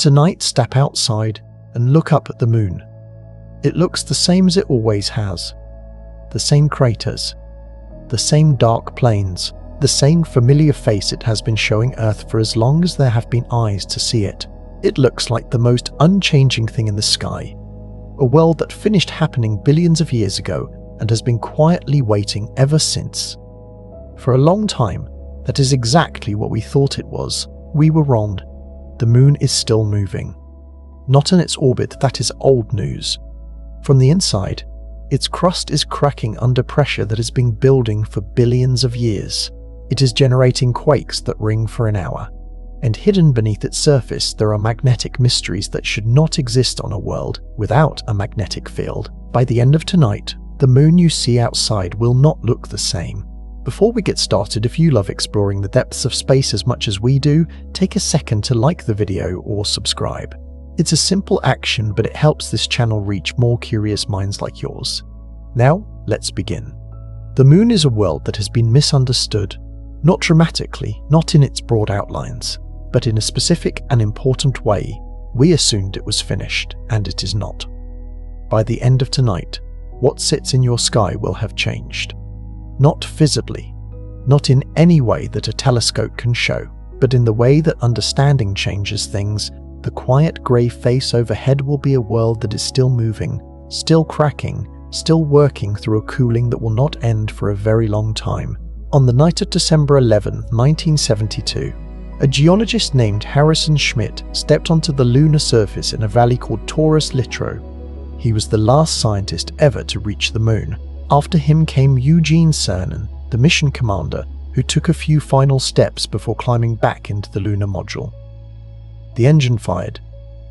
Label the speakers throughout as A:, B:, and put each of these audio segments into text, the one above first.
A: Tonight, step outside and look up at the moon. It looks the same as it always has. The same craters, the same dark plains, the same familiar face it has been showing Earth for as long as there have been eyes to see it. It looks like the most unchanging thing in the sky. A world that finished happening billions of years ago and has been quietly waiting ever since. For a long time, that is exactly what we thought it was. We were wrong. The moon is still moving. Not in its orbit, that is old news. From the inside, its crust is cracking under pressure that has been building for billions of years. It is generating quakes that ring for an hour. And hidden beneath its surface, there are magnetic mysteries that should not exist on a world without a magnetic field. By the end of tonight, the moon you see outside will not look the same. Before we get started, if you love exploring the depths of space as much as we do, take a second to like the video or subscribe. It's a simple action, but it helps this channel reach more curious minds like yours. Now, let's begin. The moon is a world that has been misunderstood, not dramatically, not in its broad outlines, but in a specific and important way. We assumed it was finished, and it is not. By the end of tonight, what sits in your sky will have changed. Not visibly, not in any way that a telescope can show, but in the way that understanding changes things. The quiet grey face overhead will be a world that is still moving, still cracking, still working through a cooling that will not end for a very long time. On the night of December 11, 1972, a geologist named Harrison Schmitt stepped onto the lunar surface in a valley called Taurus Littrow. He was the last scientist ever to reach the moon. After him came Eugene Cernan, the mission commander, who took a few final steps before climbing back into the lunar module. The engine fired,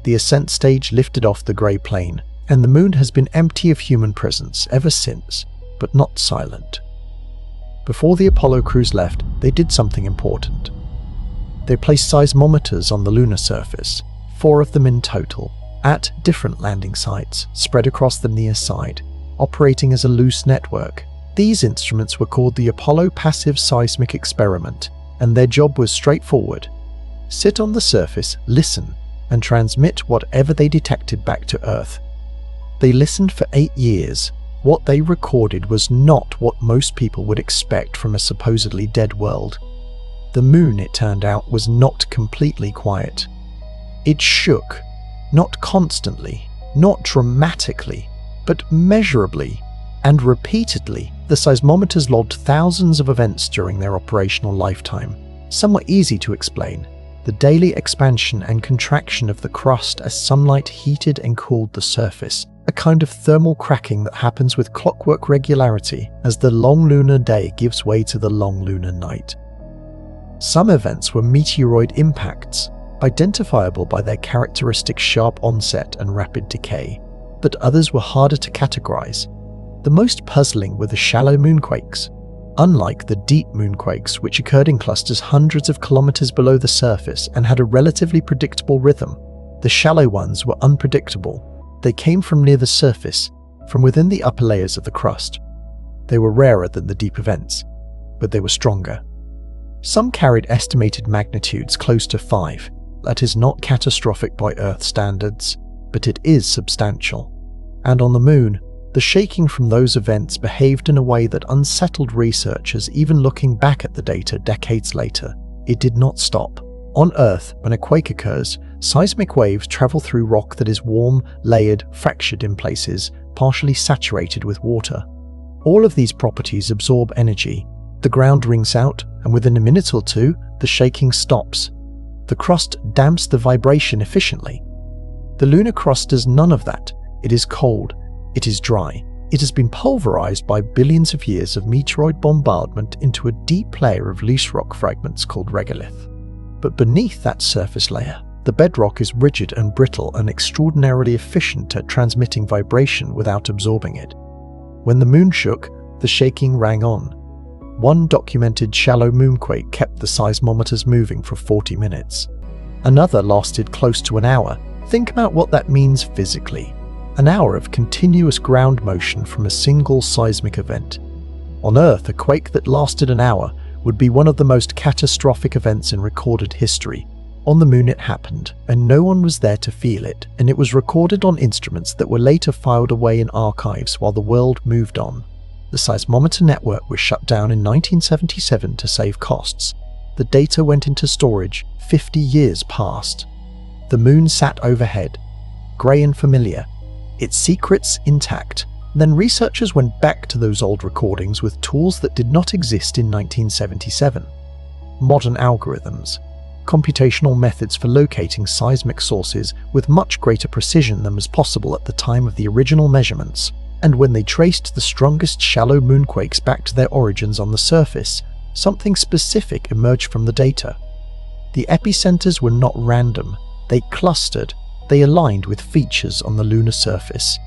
A: the ascent stage lifted off the grey plain, and the moon has been empty of human presence ever since, but not silent. Before the Apollo crews left, they did something important. They placed seismometers on the lunar surface, 4 of them in total, at different landing sites spread across the near side, operating as a loose network. These instruments were called the Apollo Passive Seismic Experiment, and their job was straightforward. Sit on the surface, listen, and transmit whatever they detected back to Earth. They listened for 8 years. What they recorded was not what most people would expect from a supposedly dead world. The moon, it turned out, was not completely quiet. It shook, not constantly, not dramatically, but measurably and repeatedly. The seismometers logged thousands of events during their operational lifetime. Some were easy to explain. The daily expansion and contraction of the crust as sunlight heated and cooled the surface, a kind of thermal cracking that happens with clockwork regularity as the long lunar day gives way to the long lunar night. Some events were meteoroid impacts, identifiable by their characteristic sharp onset and rapid decay, but others were harder to categorize. The most puzzling were the shallow moonquakes. Unlike the deep moonquakes, which occurred in clusters hundreds of kilometers below the surface and had a relatively predictable rhythm, the shallow ones were unpredictable. They came from near the surface, from within the upper layers of the crust. They were rarer than the deep events, but they were stronger. Some carried estimated magnitudes close to 5. That is not catastrophic by Earth standards, but it is substantial. And on the moon, the shaking from those events behaved in a way that unsettled researchers, even looking back at the data decades later. It did not stop. On Earth, when a quake occurs, seismic waves travel through rock that is warm, layered, fractured in places, partially saturated with water. All of these properties absorb energy. The ground rings out, and within a minute or two, the shaking stops. The crust damps the vibration efficiently. The lunar crust does none of that. It is cold. It is dry. It has been pulverized by billions of years of meteoroid bombardment into a deep layer of loose rock fragments called regolith. But beneath that surface layer, the bedrock is rigid and brittle and extraordinarily efficient at transmitting vibration without absorbing it. When the moon shook, the shaking rang on. One documented shallow moonquake kept the seismometers moving for 40 minutes. Another lasted close to an hour. Think about what that means physically. An hour of continuous ground motion from a single seismic event. On Earth, a quake that lasted an hour would be one of the most catastrophic events in recorded history. On the Moon it happened, and no one was there to feel it, and it was recorded on instruments that were later filed away in archives while the world moved on. The seismometer network was shut down in 1977 to save costs. The data went into storage. 50 years passed. The Moon sat overhead, grey and familiar, its secrets intact. Then researchers went back to those old recordings with tools that did not exist in 1977. Modern algorithms, computational methods for locating seismic sources with much greater precision than was possible at the time of the original measurements, and when they traced the strongest shallow moonquakes back to their origins on the surface, something specific emerged from the data. The epicenters were not random, they clustered, they aligned with features on the lunar surface.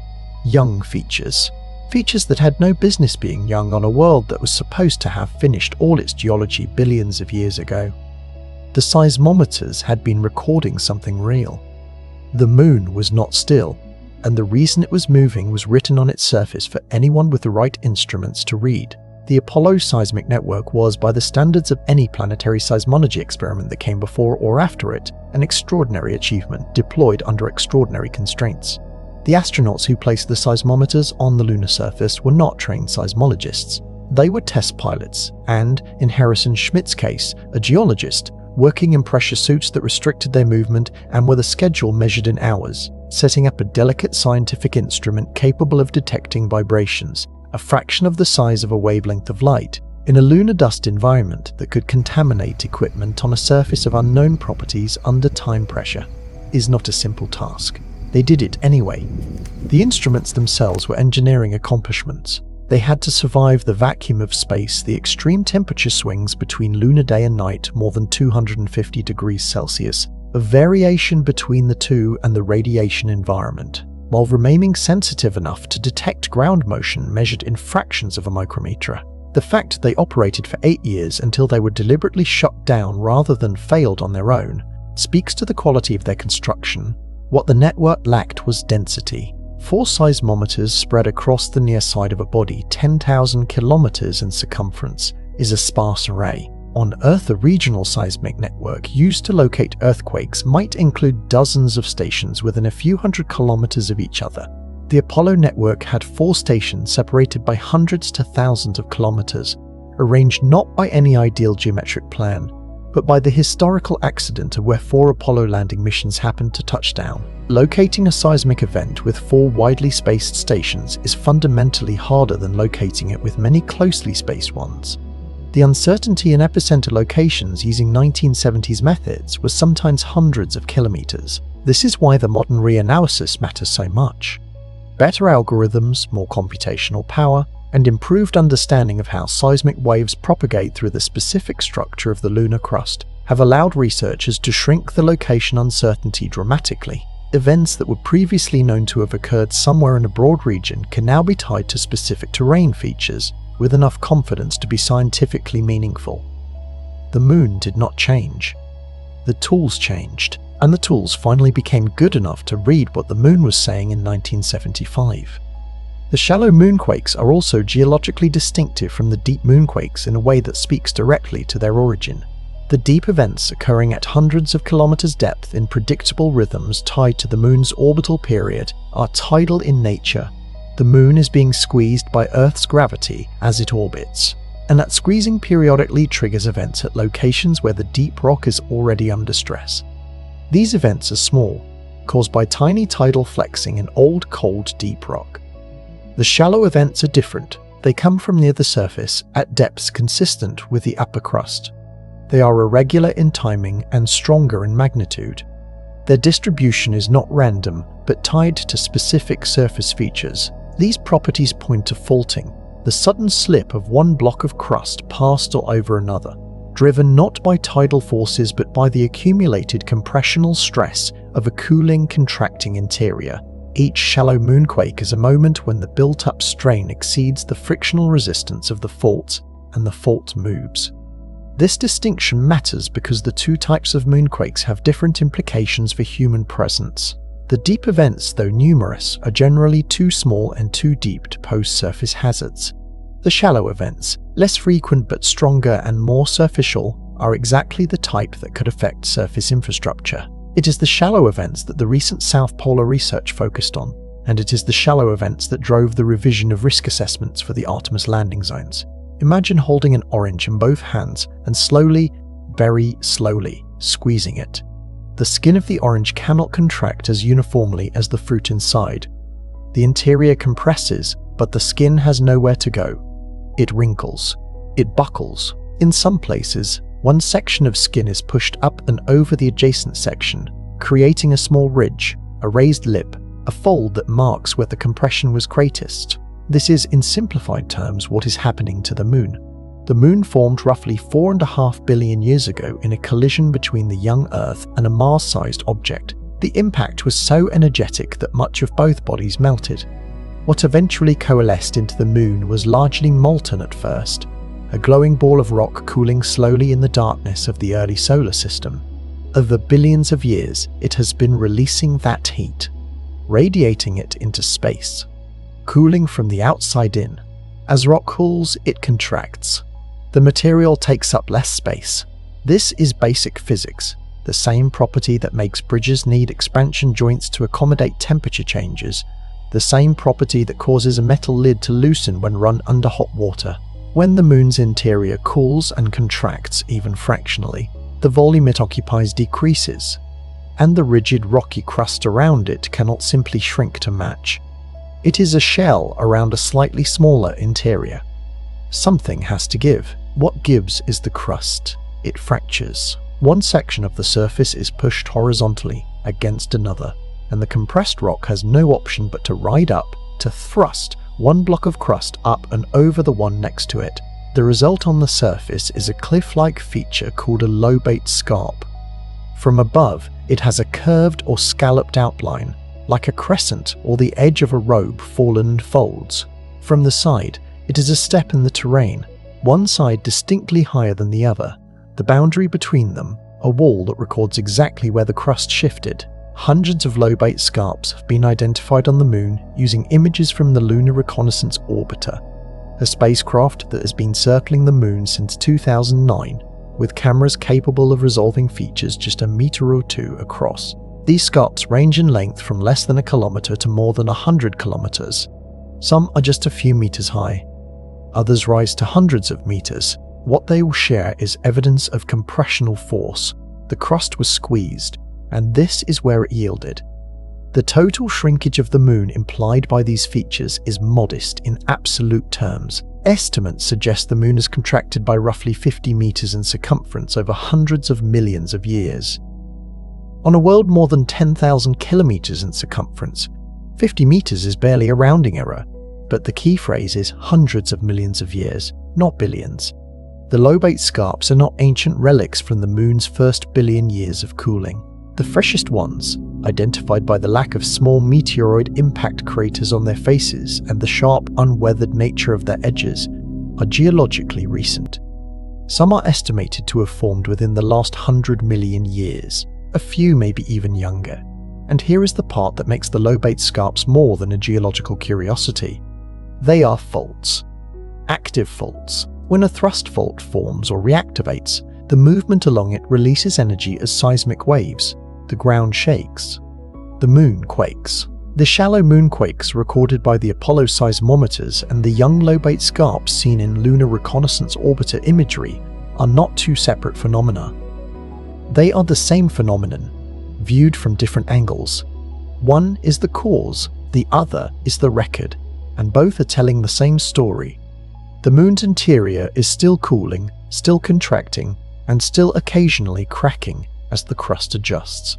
A: Young features. Features that had no business being young on a world that was supposed to have finished all its geology billions of years ago. The seismometers had been recording something real. The Moon was not still, and the reason it was moving was written on its surface for anyone with the right instruments to read. The Apollo seismic network was, by the standards of any planetary seismology experiment that came before or after it, an extraordinary achievement deployed under extraordinary constraints. The astronauts who placed the seismometers on the lunar surface were not trained seismologists. They were test pilots and, in Harrison Schmidt's case, a geologist, working in pressure suits that restricted their movement and with a schedule measured in hours, setting up a delicate scientific instrument capable of detecting vibrations, a fraction of the size of a wavelength of light, in a lunar dust environment that could contaminate equipment on a surface of unknown properties under time pressure, is not a simple task. They did it anyway. The instruments themselves were engineering accomplishments. They had to survive the vacuum of space, the extreme temperature swings between lunar day and night, more than 250 degrees Celsius, a variation between the two, and the radiation environment, while remaining sensitive enough to detect ground motion measured in fractions of a micrometer. The fact they operated for 8 years until they were deliberately shut down rather than failed on their own speaks to the quality of their construction. What the network lacked was density. 4 seismometers spread across the near side of a body 10,000 kilometers in circumference is a sparse array. On Earth, a regional seismic network used to locate earthquakes might include dozens of stations within a few hundred kilometers of each other. The Apollo network had 4 stations separated by hundreds to thousands of kilometers, arranged not by any ideal geometric plan, but by the historical accident of where 4 Apollo landing missions happened to touch down. Locating a seismic event with 4 widely spaced stations is fundamentally harder than locating it with many closely spaced ones. The uncertainty in epicenter locations using 1970s methods was sometimes hundreds of kilometers. This is why the modern reanalysis matters so much. Better algorithms, more computational power, and improved understanding of how seismic waves propagate through the specific structure of the lunar crust have allowed researchers to shrink the location uncertainty dramatically. Events that were previously known to have occurred somewhere in a broad region can now be tied to specific terrain features with enough confidence to be scientifically meaningful. The Moon did not change. The tools changed, and the tools finally became good enough to read what the Moon was saying in 1975. The shallow moonquakes are also geologically distinctive from the deep moonquakes in a way that speaks directly to their origin. The deep events occurring at hundreds of kilometers depth in predictable rhythms tied to the Moon's orbital period are tidal in nature. The Moon is being squeezed by Earth's gravity as it orbits, and that squeezing periodically triggers events at locations where the deep rock is already under stress. These events are small, caused by tiny tidal flexing in old, cold, deep rock. The shallow events are different. They come from near the surface at depths consistent with the upper crust. They are irregular in timing and stronger in magnitude. Their distribution is not random, but tied to specific surface features. These properties point to faulting, the sudden slip of one block of crust past or over another, driven not by tidal forces but by the accumulated compressional stress of a cooling, contracting interior. Each shallow moonquake is a moment when the built-up strain exceeds the frictional resistance of the fault, and the fault moves. This distinction matters because the 2 types of moonquakes have different implications for human presence. The deep events, though numerous, are generally too small and too deep to pose surface hazards. The shallow events, less frequent but stronger and more superficial, are exactly the type that could affect surface infrastructure. It is the shallow events that the recent South Polar research focused on, and it is the shallow events that drove the revision of risk assessments for the Artemis landing zones. Imagine holding an orange in both hands and slowly, very slowly, squeezing it. The skin of the orange cannot contract as uniformly as the fruit inside. The interior compresses, but the skin has nowhere to go. It wrinkles. It buckles. In some places, one section of skin is pushed up and over the adjacent section, creating a small ridge, a raised lip, a fold that marks where the compression was greatest. This is, in simplified terms, what is happening to the Moon. The Moon formed roughly 4.5 billion years ago in a collision between the young Earth and a Mars-sized object. The impact was so energetic that much of both bodies melted. What eventually coalesced into the Moon was largely molten at first, a glowing ball of rock cooling slowly in the darkness of the early solar system. Over billions of years, it has been releasing that heat, radiating it into space, cooling from the outside in. As rock cools, it contracts. The material takes up less space. This is basic physics, the same property that makes bridges need expansion joints to accommodate temperature changes, the same property that causes a metal lid to loosen when run under hot water. When the Moon's interior cools and contracts even fractionally, the volume it occupies decreases, and the rigid rocky crust around it cannot simply shrink to match. It is a shell around a slightly smaller interior. Something has to give. What gives is the crust. It fractures. One section of the surface is pushed horizontally against another, and the compressed rock has no option but to ride up, to thrust one block of crust up and over the one next to it. The result on the surface is a cliff-like feature called a lobate scarp. From above, it has a curved or scalloped outline, like a crescent or the edge of a robe fallen in folds. From the side, it is a step in the terrain, one side distinctly higher than the other, the boundary between them, a wall that records exactly where the crust shifted. Hundreds of lobate scarps have been identified on the Moon using images from the Lunar Reconnaissance Orbiter, a spacecraft that has been circling the Moon since 2009, with cameras capable of resolving features just a meter or two across. These scarps range in length from less than a kilometer to more than 100 kilometers. Some are just a few meters high. Others rise to hundreds of meters. What they will share is evidence of compressional force. The crust was squeezed, and this is where it yielded. The total shrinkage of the Moon implied by these features is modest in absolute terms. Estimates suggest the Moon has contracted by roughly 50 meters in circumference over hundreds of millions of years. On a world more than 10,000 kilometers in circumference, 50 meters is barely a rounding error, but the key phrase is hundreds of millions of years, not billions. The lobate scarps are not ancient relics from the Moon's first billion years of cooling. The freshest ones, identified by the lack of small meteoroid impact craters on their faces and the sharp, unweathered nature of their edges, are geologically recent. Some are estimated to have formed within the last 100 million years. A few may be even younger. And here is the part that makes the lobate scarps more than a geological curiosity. They are faults. Active faults. When a thrust fault forms or reactivates, the movement along it releases energy as seismic waves. The ground shakes. The Moon quakes. The shallow Moon quakes recorded by the Apollo seismometers and the young lobate scarps seen in Lunar Reconnaissance Orbiter imagery are not two separate phenomena. They are the same phenomenon, viewed from different angles. One is the cause, the other is the record, and both are telling the same story. The Moon's interior is still cooling, still contracting, and still occasionally cracking as the crust adjusts.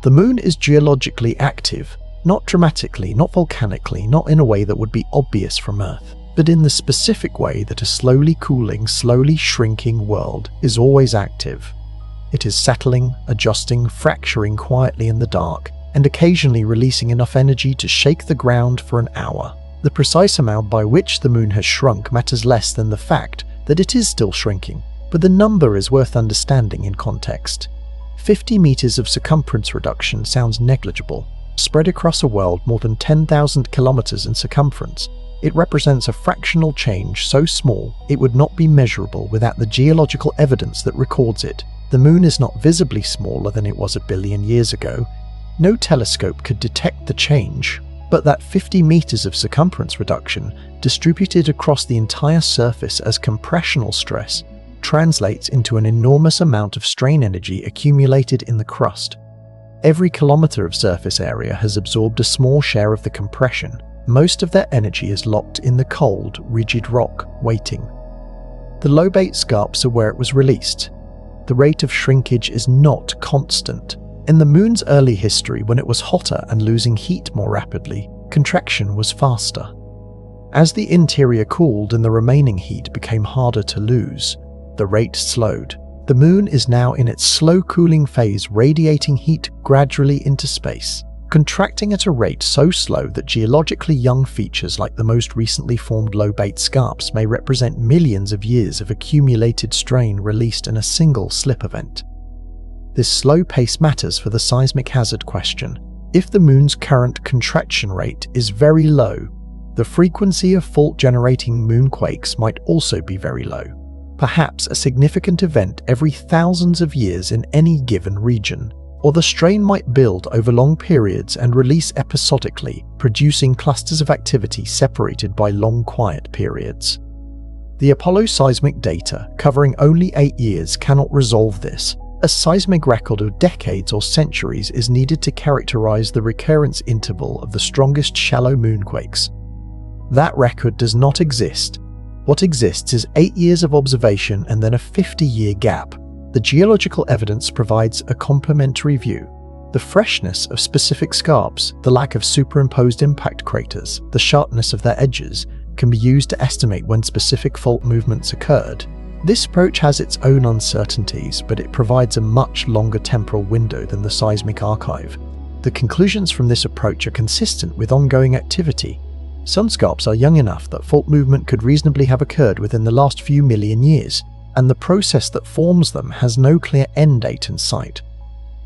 A: The Moon is geologically active, not dramatically, not volcanically, not in a way that would be obvious from Earth, but in the specific way that a slowly cooling, slowly shrinking world is always active. It is settling, adjusting, fracturing quietly in the dark, and occasionally releasing enough energy to shake the ground for an hour. The precise amount by which the Moon has shrunk matters less than the fact that it is still shrinking, but the number is worth understanding in context. 50 meters of circumference reduction sounds negligible. Spread across a world more than 10,000 kilometers in circumference, It represents a fractional change so small it would not be measurable without the geological evidence that records it. The Moon is not visibly smaller than it was a billion years ago. No telescope could detect the change, but that 50 meters of circumference reduction, distributed across the entire surface as compressional stress, translates into an enormous amount of strain energy accumulated in the crust. Every kilometer of surface area has absorbed a small share of the compression. Most of their energy is locked in the cold, rigid rock, waiting. The lobate scarps are where it was released. The rate of shrinkage is not constant. In the Moon's early history, when it was hotter and losing heat more rapidly, contraction was faster. As the interior cooled and the remaining heat became harder to lose, the rate slowed. The Moon is now in its slow cooling phase, radiating heat gradually into space, contracting at a rate so slow that geologically young features like the most recently formed lobate scarps may represent millions of years of accumulated strain released in a single slip event. This slow pace matters for the seismic hazard question. If the Moon's current contraction rate is very low, the frequency of fault-generating moonquakes might also be very low. Perhaps a significant event every thousands of years in any given region, or the strain might build over long periods and release episodically, producing clusters of activity separated by long quiet periods. The Apollo seismic data, covering only 8 years, cannot resolve this. A seismic record of decades or centuries is needed to characterize the recurrence interval of the strongest shallow moonquakes. That record does not exist. What exists is 8 years of observation and then a 50-year gap. The geological evidence provides a complementary view. The freshness of specific scarps, the lack of superimposed impact craters, the sharpness of their edges can be used to estimate when specific fault movements occurred. This approach has its own uncertainties, but it provides a much longer temporal window than the seismic archive. The conclusions from this approach are consistent with ongoing activity. Some scarps are young enough that fault movement could reasonably have occurred within the last few million years, and the process that forms them has no clear end date in sight.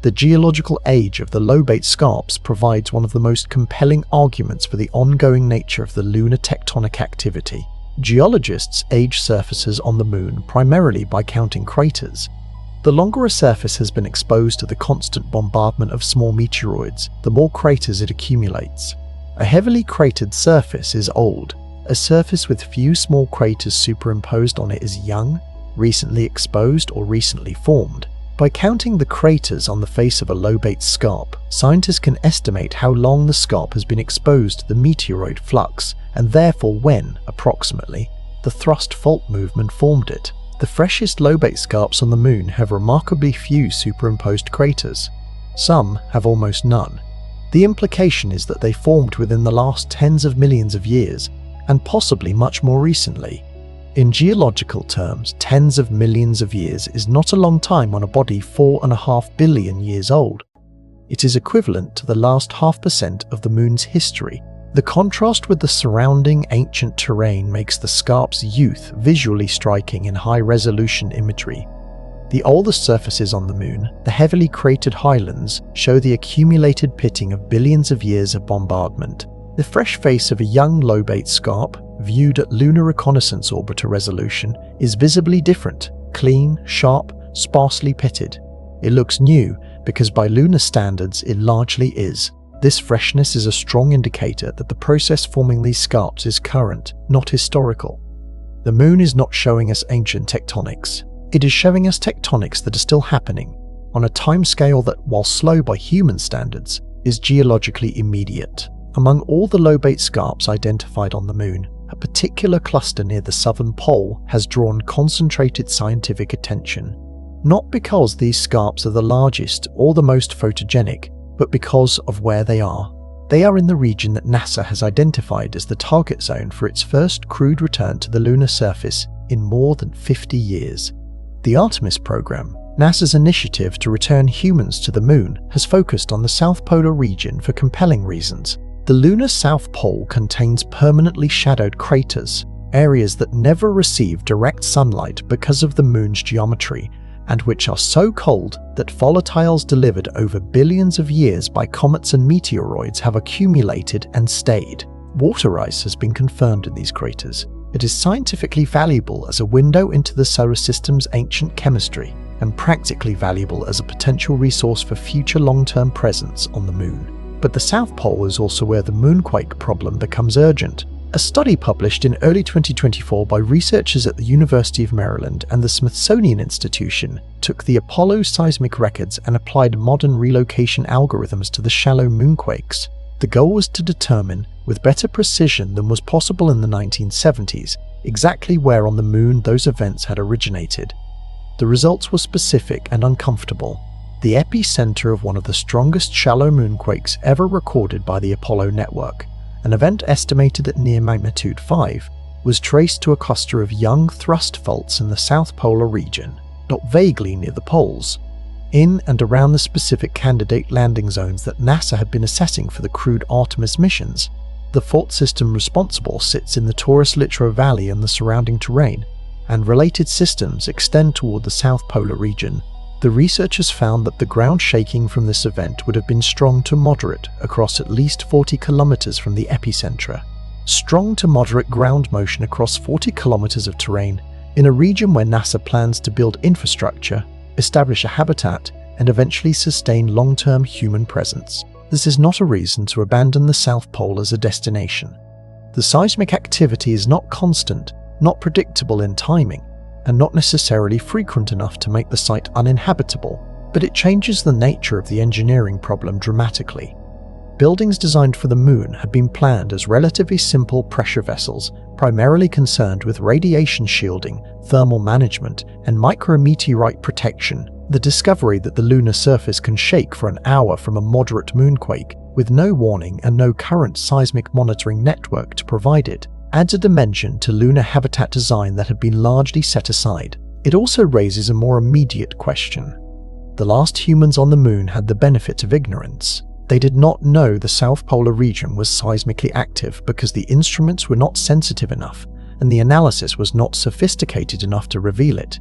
A: The geological age of the lobate scarps provides one of the most compelling arguments for the ongoing nature of the lunar tectonic activity. Geologists age surfaces on the Moon primarily by counting craters. The longer a surface has been exposed to the constant bombardment of small meteoroids, the more craters it accumulates. A heavily cratered surface is old. A surface with few small craters superimposed on it is young, recently exposed, or recently formed. By counting the craters on the face of a lobate scarp, scientists can estimate how long the scarp has been exposed to the meteoroid flux, and therefore when, approximately, the thrust fault movement formed it. The freshest lobate scarps on the Moon have remarkably few superimposed craters. Some have almost none. The implication is that they formed within the last tens of millions of years, and possibly much more recently. In geological terms, tens of millions of years is not a long time on a body 4.5 billion years old. It is equivalent to the last 0.5% of the Moon's history. The contrast with the surrounding ancient terrain makes the scarp's youth visually striking in high-resolution imagery. The oldest surfaces on the Moon, the heavily cratered highlands, show the accumulated pitting of billions of years of bombardment. The fresh face of a young lobate scarp, viewed at lunar reconnaissance orbiter resolution, is visibly different, clean, sharp, sparsely pitted. It looks new because by lunar standards it largely is. This freshness is a strong indicator that the process forming these scarps is current, not historical. The Moon is not showing us ancient tectonics. It is showing us tectonics that are still happening, on a timescale that, while slow by human standards, is geologically immediate. Among all the lobate scarps identified on the Moon, a particular cluster near the southern pole has drawn concentrated scientific attention. Not because these scarps are the largest or the most photogenic, but because of where they are. They are in the region that NASA has identified as the target zone for its first crewed return to the lunar surface in more than 50 years. The Artemis program, NASA's initiative to return humans to the Moon, has focused on the South Polar region for compelling reasons. The lunar South Pole contains permanently shadowed craters, areas that never receive direct sunlight because of the Moon's geometry, and which are so cold that volatiles delivered over billions of years by comets and meteoroids have accumulated and stayed. Water ice has been confirmed in these craters. It is scientifically valuable as a window into the solar system's ancient chemistry, and practically valuable as a potential resource for future long-term presence on the Moon. But the South Pole is also where the moonquake problem becomes urgent. A study published in early 2024 by researchers at the University of Maryland and the Smithsonian Institution took the Apollo seismic records and applied modern relocation algorithms to the shallow moonquakes. The goal was to determine, with better precision than was possible in the 1970s, exactly where on the Moon those events had originated. The results were specific and uncomfortable. The epicenter of one of the strongest shallow moonquakes ever recorded by the Apollo network, an event estimated at near magnitude 5, was traced to a cluster of young thrust faults in the South Polar region, not vaguely near the poles, in and around the specific candidate landing zones that NASA had been assessing for the crewed Artemis missions. The fault system responsible sits in the Taurus Littrow Valley and the surrounding terrain, and related systems extend toward the South Polar region. The researchers found that the ground shaking from this event would have been strong to moderate across at least 40 kilometers from the epicenter. Strong to moderate ground motion across 40 kilometers of terrain in a region where NASA plans to build infrastructure, establish a habitat, and eventually sustain long-term human presence. This is not a reason to abandon the South Pole as a destination. The seismic activity is not constant, not predictable in timing, and not necessarily frequent enough to make the site uninhabitable, but it changes the nature of the engineering problem dramatically. Buildings designed for the Moon had been planned as relatively simple pressure vessels, primarily concerned with radiation shielding, thermal management, and micrometeorite protection. The discovery that the lunar surface can shake for an hour from a moderate moonquake, with no warning and no current seismic monitoring network to provide it, adds a dimension to lunar habitat design that had been largely set aside. It also raises a more immediate question. The last humans on the Moon had the benefit of ignorance. They did not know the South Polar region was seismically active because the instruments were not sensitive enough, and the analysis was not sophisticated enough to reveal it.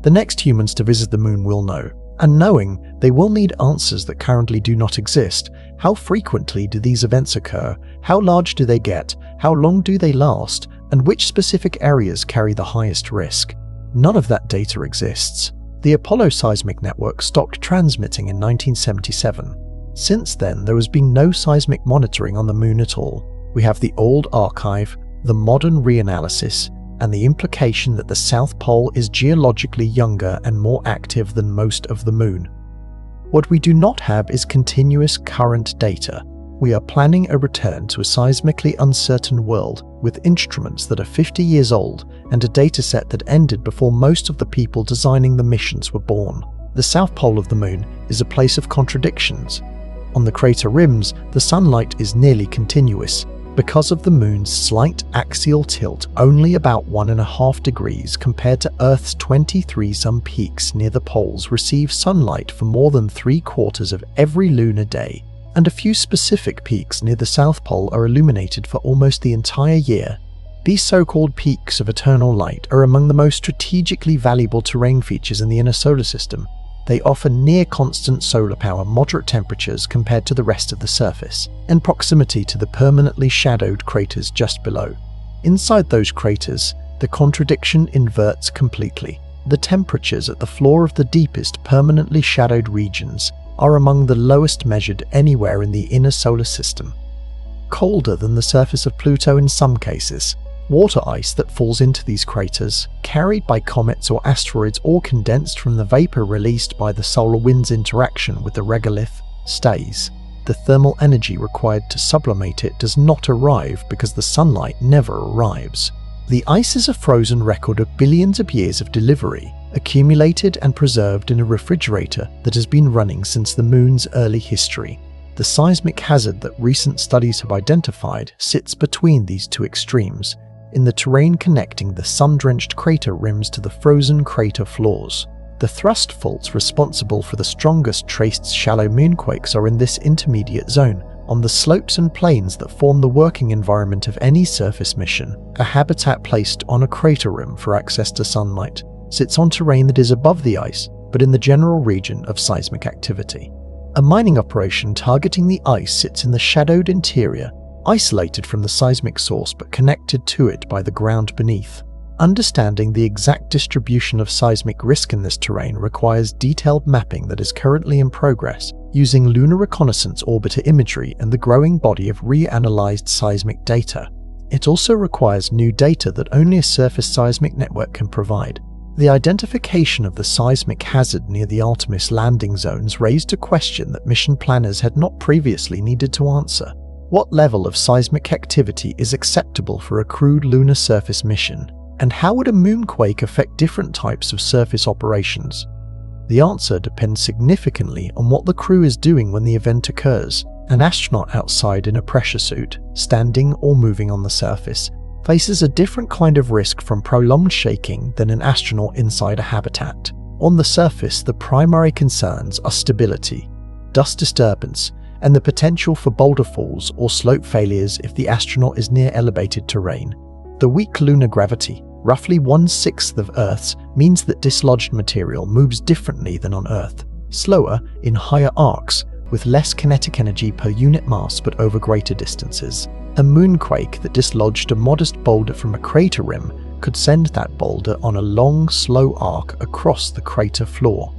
A: The next humans to visit the Moon will know, and knowing, they will need answers that currently do not exist. How frequently do these events occur? How large do they get? How long do they last? And which specific areas carry the highest risk? None of that data exists. The Apollo seismic network stopped transmitting in 1977. Since then, there has been no seismic monitoring on the Moon at all. We have the old archive, the modern reanalysis, and the implication that the South Pole is geologically younger and more active than most of the Moon. What we do not have is continuous current data. We are planning a return to a seismically uncertain world with instruments that are 50 years old and a dataset that ended before most of the people designing the missions were born. The South Pole of the Moon is a place of contradictions. On the crater rims, the sunlight is nearly continuous. Because of the Moon's slight axial tilt, only about 1.5 degrees compared to Earth's 23 some peaks near the poles receive sunlight for more than 3/4 of every lunar day, and a few specific peaks near the South Pole are illuminated for almost the entire year. These so-called peaks of eternal light are among the most strategically valuable terrain features in the inner solar system. They offer near-constant solar power, moderate temperatures compared to the rest of the surface, and proximity to the permanently shadowed craters just below. Inside those craters, the contradiction inverts completely. The temperatures at the floor of the deepest permanently shadowed regions are among the lowest measured anywhere in the inner solar system. Colder than the surface of Pluto in some cases. Water ice that falls into these craters, carried by comets or asteroids or condensed from the vapor released by the solar wind's interaction with the regolith, stays. The thermal energy required to sublimate it does not arrive because the sunlight never arrives. The ice is a frozen record of billions of years of delivery, accumulated and preserved in a refrigerator that has been running since the Moon's early history. The seismic hazard that recent studies have identified sits between these two extremes, in the terrain connecting the sun-drenched crater rims to the frozen crater floors. The thrust faults responsible for the strongest traced shallow moonquakes are in this intermediate zone, on the slopes and plains that form the working environment of any surface mission. A habitat placed on a crater rim for access to sunlight sits on terrain that is above the ice, but in the general region of seismic activity. A mining operation targeting the ice sits in the shadowed interior, isolated from the seismic source but connected to it by the ground beneath. Understanding the exact distribution of seismic risk in this terrain requires detailed mapping that is currently in progress, using lunar reconnaissance orbiter imagery and the growing body of reanalyzed seismic data. It also requires new data that only a surface seismic network can provide. The identification of the seismic hazard near the Artemis landing zones raised a question that mission planners had not previously needed to answer. What level of seismic activity is acceptable for a crewed lunar surface mission? And how would a moonquake affect different types of surface operations? The answer depends significantly on what the crew is doing when the event occurs. An astronaut outside in a pressure suit, standing or moving on the surface, faces a different kind of risk from prolonged shaking than an astronaut inside a habitat. On the surface, the primary concerns are stability, dust disturbance, and the potential for boulder falls or slope failures if the astronaut is near elevated terrain. The weak lunar gravity, roughly 1/6 of Earth's, means that dislodged material moves differently than on Earth, slower in higher arcs, with less kinetic energy per unit mass but over greater distances. A moonquake that dislodged a modest boulder from a crater rim could send that boulder on a long, slow arc across the crater floor.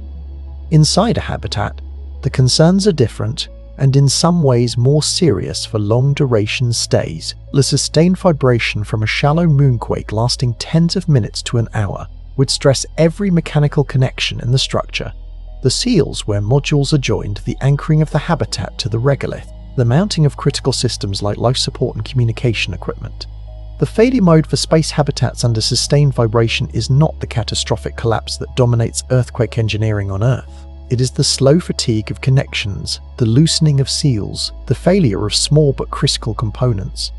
A: Inside a habitat, the concerns are different and in some ways more serious for long-duration stays. The sustained vibration from a shallow moonquake lasting tens of minutes to an hour would stress every mechanical connection in the structure. The seals where modules are joined, the anchoring of the habitat to the regolith, the mounting of critical systems like life support and communication equipment. The failure mode for space habitats under sustained vibration is not the catastrophic collapse that dominates earthquake engineering on Earth. It is the slow fatigue of connections, the loosening of seals, the failure of small but critical components.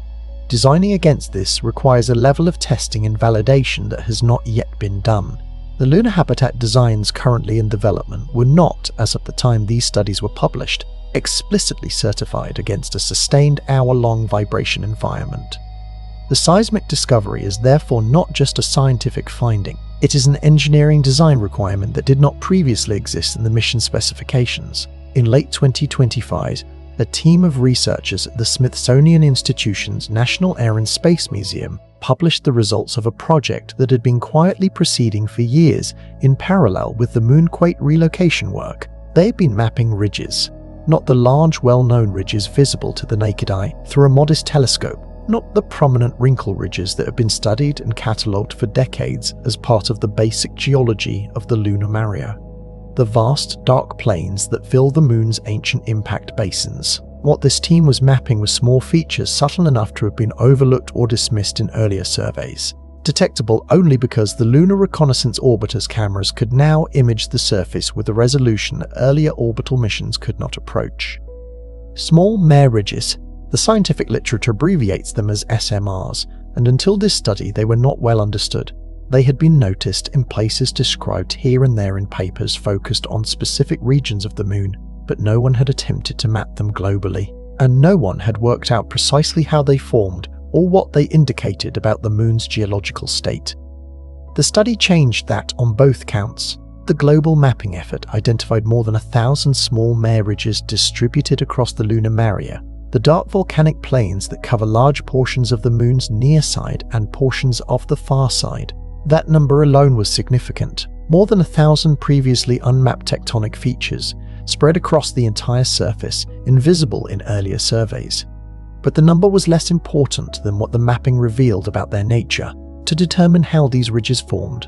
A: Designing against this requires a level of testing and validation that has not yet been done. The lunar habitat designs currently in development were not, as of the time these studies were published, explicitly certified against a sustained hour-long vibration environment. The seismic discovery is therefore not just a scientific finding. It is an engineering design requirement that did not previously exist in the mission specifications. In late 2025, a team of researchers at the Smithsonian Institution's National Air and Space Museum published the results of a project that had been quietly proceeding for years in parallel with the moonquake relocation work. They had been mapping ridges, not the large, well-known ridges visible to the naked eye through a modest telescope, not the prominent wrinkle ridges that have been studied and catalogued for decades as part of the basic geology of the lunar maria. The vast, dark plains that fill the moon's ancient impact basins. What this team was mapping was small features subtle enough to have been overlooked or dismissed in earlier surveys, detectable only because the Lunar Reconnaissance Orbiter's cameras could now image the surface with a resolution that earlier orbital missions could not approach. Small mare ridges. The scientific literature abbreviates them as SMRs, and until this study they were not well understood. They had been noticed in places described here and there in papers focused on specific regions of the moon, but no one had attempted to map them globally, and no one had worked out precisely how they formed or what they indicated about the moon's geological state. The study changed that on both counts. The global mapping effort identified more than 1,000 small mare ridges distributed across the lunar maria, the dark volcanic plains that cover large portions of the moon's near side and portions of the far side. That number alone was significant. More than 1,000 previously unmapped tectonic features spread across the entire surface, invisible in earlier surveys. But the number was less important than what the mapping revealed about their nature. To determine how these ridges formed,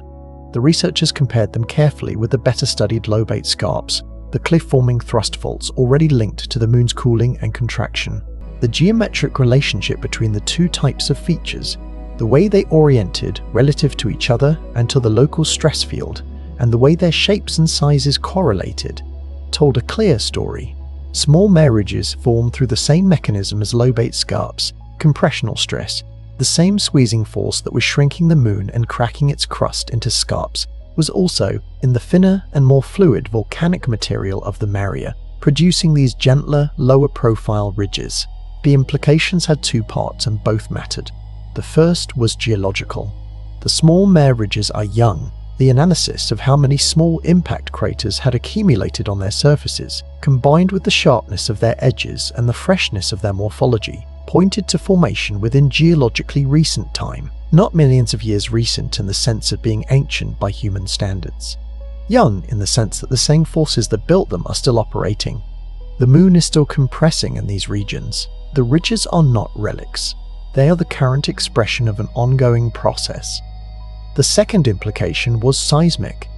A: the researchers compared them carefully with the better-studied lobate scarps, the cliff-forming thrust faults already linked to the moon's cooling and contraction. The geometric relationship between the two types of features, the way they oriented relative to each other and to the local stress field, and the way their shapes and sizes correlated, told a clear story. Small mare ridges form through the same mechanism as lobate scarps, compressional stress. The same squeezing force that was shrinking the moon and cracking its crust into scarps was also in the thinner and more fluid volcanic material of the maria, producing these gentler, lower-profile ridges. The implications had two parts and both mattered. The first was geological. The small mare ridges are young. The analysis of how many small impact craters had accumulated on their surfaces, combined with the sharpness of their edges and the freshness of their morphology, pointed to formation within geologically recent time, not millions of years recent in the sense of being ancient by human standards. Young in the sense that the same forces that built them are still operating. The moon is still compressing in these regions. The ridges are not relics. They are the current expression of an ongoing process. The second implication was seismic.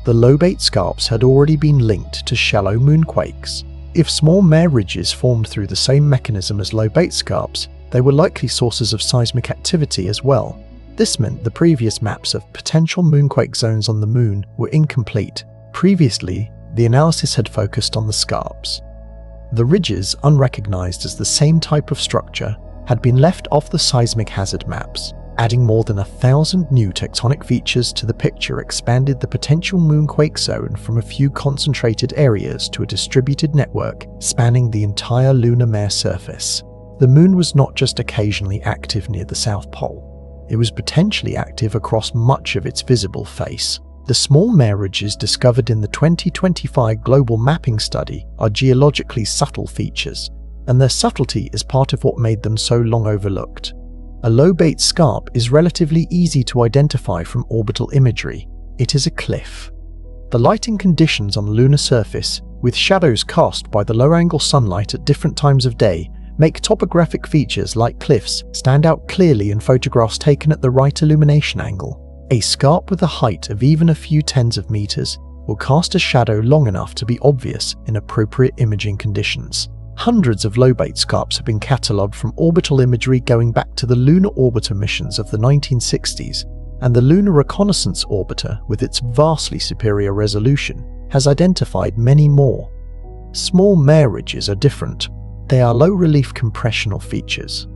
A: The lobate scarps had already been linked to shallow moonquakes. If small mare ridges formed through the same mechanism as lobate scarps, they were likely sources of seismic activity as well. This meant the previous maps of potential moonquake zones on the moon were incomplete. Previously, the analysis had focused on the scarps. The ridges, unrecognized as the same type of structure, had been left off the seismic hazard maps. Adding more than 1,000 new tectonic features to the picture expanded the potential moonquake zone from a few concentrated areas to a distributed network spanning the entire lunar mare surface. The moon was not just occasionally active near the South Pole. It was potentially active across much of its visible face. The small mare ridges discovered in the 2025 Global Mapping Study are geologically subtle features, and their subtlety is part of what made them so long overlooked. A lobate scarp is relatively easy to identify from orbital imagery. It is a cliff. The lighting conditions on the lunar surface, with shadows cast by the low-angle sunlight at different times of day, make topographic features like cliffs stand out clearly in photographs taken at the right illumination angle. A scarp with a height of even a few tens of meters will cast a shadow long enough to be obvious in appropriate imaging conditions. Hundreds of lobate scarps have been catalogued from orbital imagery going back to the Lunar Orbiter missions of the 1960s, and the Lunar Reconnaissance Orbiter, with its vastly superior resolution, has identified many more. Small mare ridges are different. They are low-relief compressional features.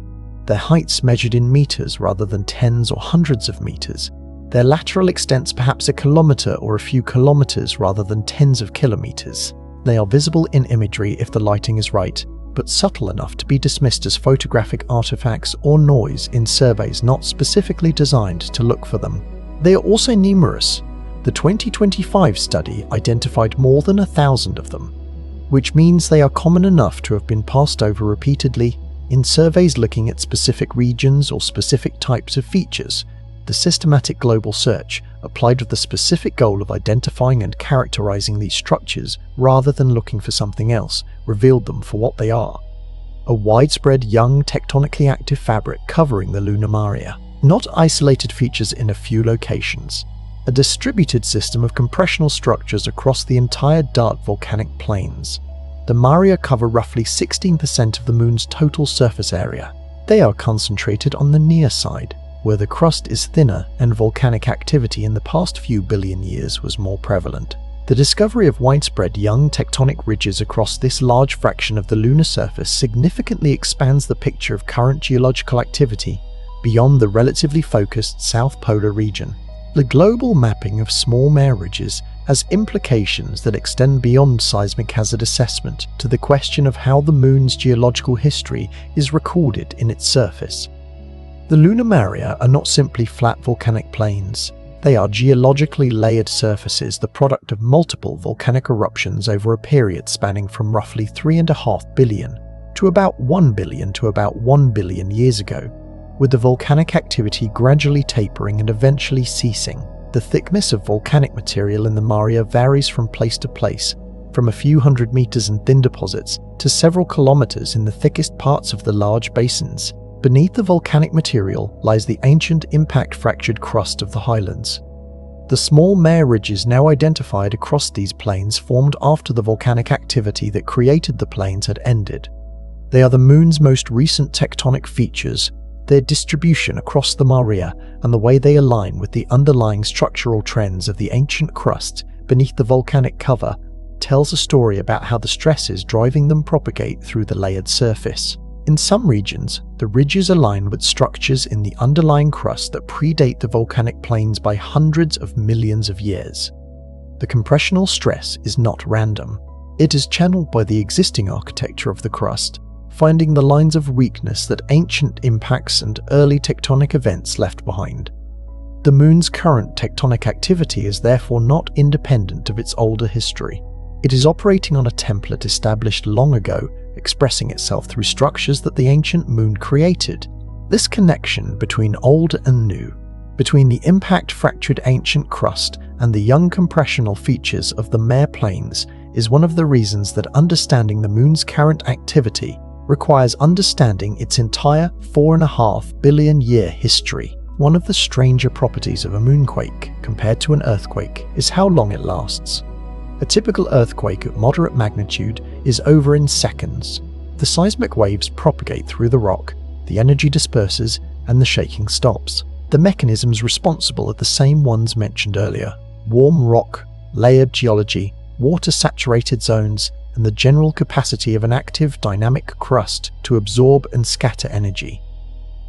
A: Their heights measured in meters rather than tens or hundreds of meters. Their lateral extents perhaps a kilometer or a few kilometers rather than tens of kilometers. They are visible in imagery if the lighting is right, but subtle enough to be dismissed as photographic artifacts or noise in surveys not specifically designed to look for them. They are also numerous. The 2025 study identified more than 1,000 of them, which means they are common enough to have been passed over repeatedly in surveys looking at specific regions or specific types of features. The systematic global search, applied with the specific goal of identifying and characterizing these structures rather than looking for something else, revealed them for what they are: a widespread young tectonically active fabric covering the lunar maria, not isolated features in a few locations. A distributed system of compressional structures across the entire dark volcanic plains. The maria cover roughly 16% of the moon's total surface area. They are concentrated on the near side, where the crust is thinner and volcanic activity in the past few billion years was more prevalent. The discovery of widespread young tectonic ridges across this large fraction of the lunar surface significantly expands the picture of current geological activity beyond the relatively focused South Polar region. The global mapping of small mare ridges has implications that extend beyond seismic hazard assessment to the question of how the moon's geological history is recorded in its surface. The lunar maria are not simply flat volcanic plains. They are geologically layered surfaces, the product of multiple volcanic eruptions over a period spanning from roughly 3.5 billion to about 1 billion to about 1 billion years ago, with the volcanic activity gradually tapering and eventually ceasing. The thickness of volcanic material in the maria varies from place to place, from a few hundred meters in thin deposits to several kilometers in the thickest parts of the large basins. Beneath the volcanic material lies the ancient impact-fractured crust of the highlands. The small mare ridges now identified across these plains formed after the volcanic activity that created the plains had ended. They are the moon's most recent tectonic features. Their distribution across the maria and the way they align with the underlying structural trends of the ancient crust beneath the volcanic cover tells a story about how the stresses driving them propagate through the layered surface. In some regions, the ridges align with structures in the underlying crust that predate the volcanic plains by hundreds of millions of years. The compressional stress is not random. It is channeled by the existing architecture of the crust, finding the lines of weakness that ancient impacts and early tectonic events left behind. The moon's current tectonic activity is therefore not independent of its older history. It is operating on a template established long ago, expressing itself through structures that the ancient moon created. This connection between old and new, between the impact-fractured ancient crust and the young compressional features of the Mare Plains, is one of the reasons that understanding the moon's current activity requires understanding its entire 4.5 billion year history. One of the stranger properties of a moonquake compared to an earthquake is how long it lasts. A typical earthquake at moderate magnitude is over in seconds. The seismic waves propagate through the rock, the energy disperses, and the shaking stops. The mechanisms responsible are the same ones mentioned earlier: warm rock, layered geology, water-saturated zones, and the general capacity of an active, dynamic crust to absorb and scatter energy.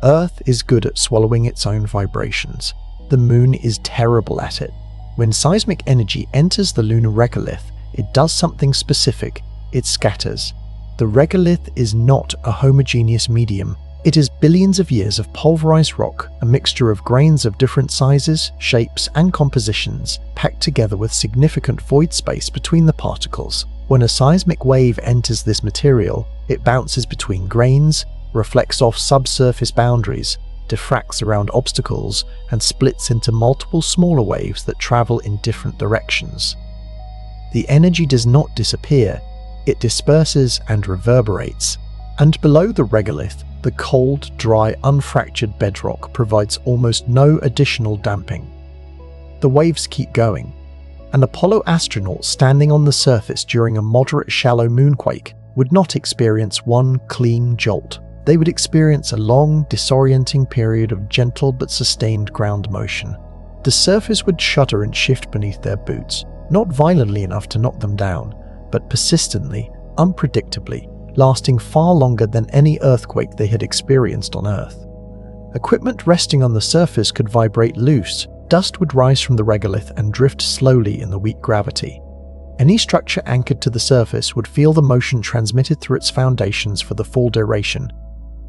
A: Earth is good at swallowing its own vibrations. The moon is terrible at it. When seismic energy enters the lunar regolith, it does something specific: it scatters. The regolith is not a homogeneous medium. It is billions of years of pulverized rock, a mixture of grains of different sizes, shapes, and compositions, packed together with significant void space between the particles. When a seismic wave enters this material, it bounces between grains, reflects off subsurface boundaries, diffracts around obstacles, and splits into multiple smaller waves that travel in different directions. The energy does not disappear, it disperses and reverberates. And below the regolith, the cold, dry, unfractured bedrock provides almost no additional damping. The waves keep going. An Apollo astronaut standing on the surface during a moderate shallow moonquake would not experience one clean jolt. They would experience a long, disorienting period of gentle but sustained ground motion. The surface would shudder and shift beneath their boots, not violently enough to knock them down, but persistently, unpredictably, lasting far longer than any earthquake they had experienced on Earth. Equipment resting on the surface could vibrate loose, dust would rise from the regolith and drift slowly in the weak gravity. Any structure anchored to the surface would feel the motion transmitted through its foundations for the full duration.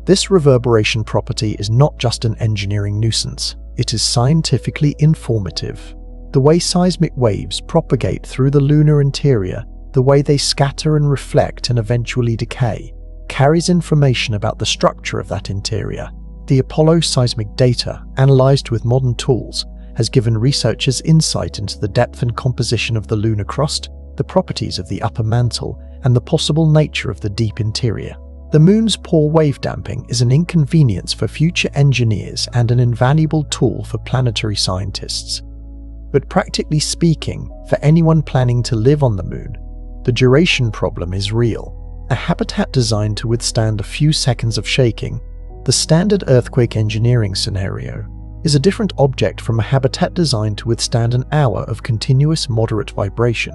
A: This reverberation property is not just an engineering nuisance, it is scientifically informative. The way seismic waves propagate through the lunar interior, the way they scatter and reflect and eventually decay, carries information about the structure of that interior. The Apollo seismic data, analyzed with modern tools, has given researchers insight into the depth and composition of the lunar crust, the properties of the upper mantle, and the possible nature of the deep interior. The moon's poor wave damping is an inconvenience for future engineers and an invaluable tool for planetary scientists. But practically speaking, for anyone planning to live on the moon, the duration problem is real. A habitat designed to withstand a few seconds of shaking, the standard earthquake engineering scenario, is a different object from a habitat designed to withstand an hour of continuous moderate vibration.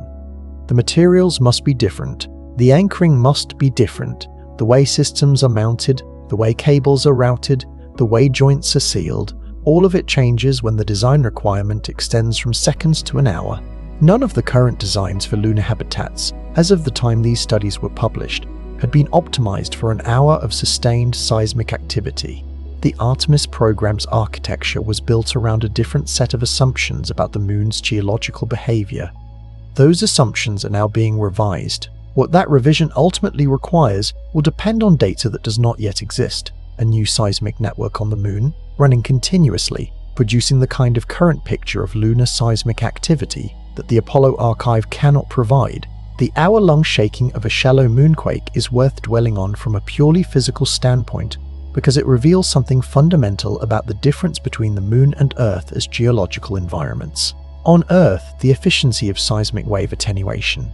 A: The materials must be different, the anchoring must be different, the way systems are mounted, the way cables are routed, the way joints are sealed, all of it changes when the design requirement extends from seconds to an hour. None of the current designs for lunar habitats, as of the time these studies were published, had been optimized for an hour of sustained seismic activity. The Artemis program's architecture was built around a different set of assumptions about the moon's geological behavior. Those assumptions are now being revised. What that revision ultimately requires will depend on data that does not yet exist. A new seismic network on the moon, running continuously, producing the kind of current picture of lunar seismic activity that the Apollo archive cannot provide. The hour-long shaking of a shallow moonquake is worth dwelling on from a purely physical standpoint because it reveals something fundamental about the difference between the moon and Earth as geological environments. On Earth, the efficiency of seismic wave attenuation,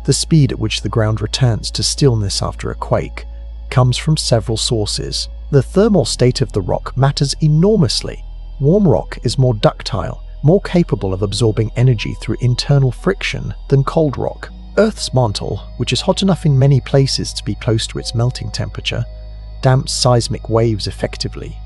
A: the speed at which the ground returns to stillness after a quake, comes from several sources. The thermal state of the rock matters enormously. Warm rock is more ductile, more capable of absorbing energy through internal friction than cold rock. Earth's mantle, which is hot enough in many places to be close to its melting temperature, damps seismic waves effectively.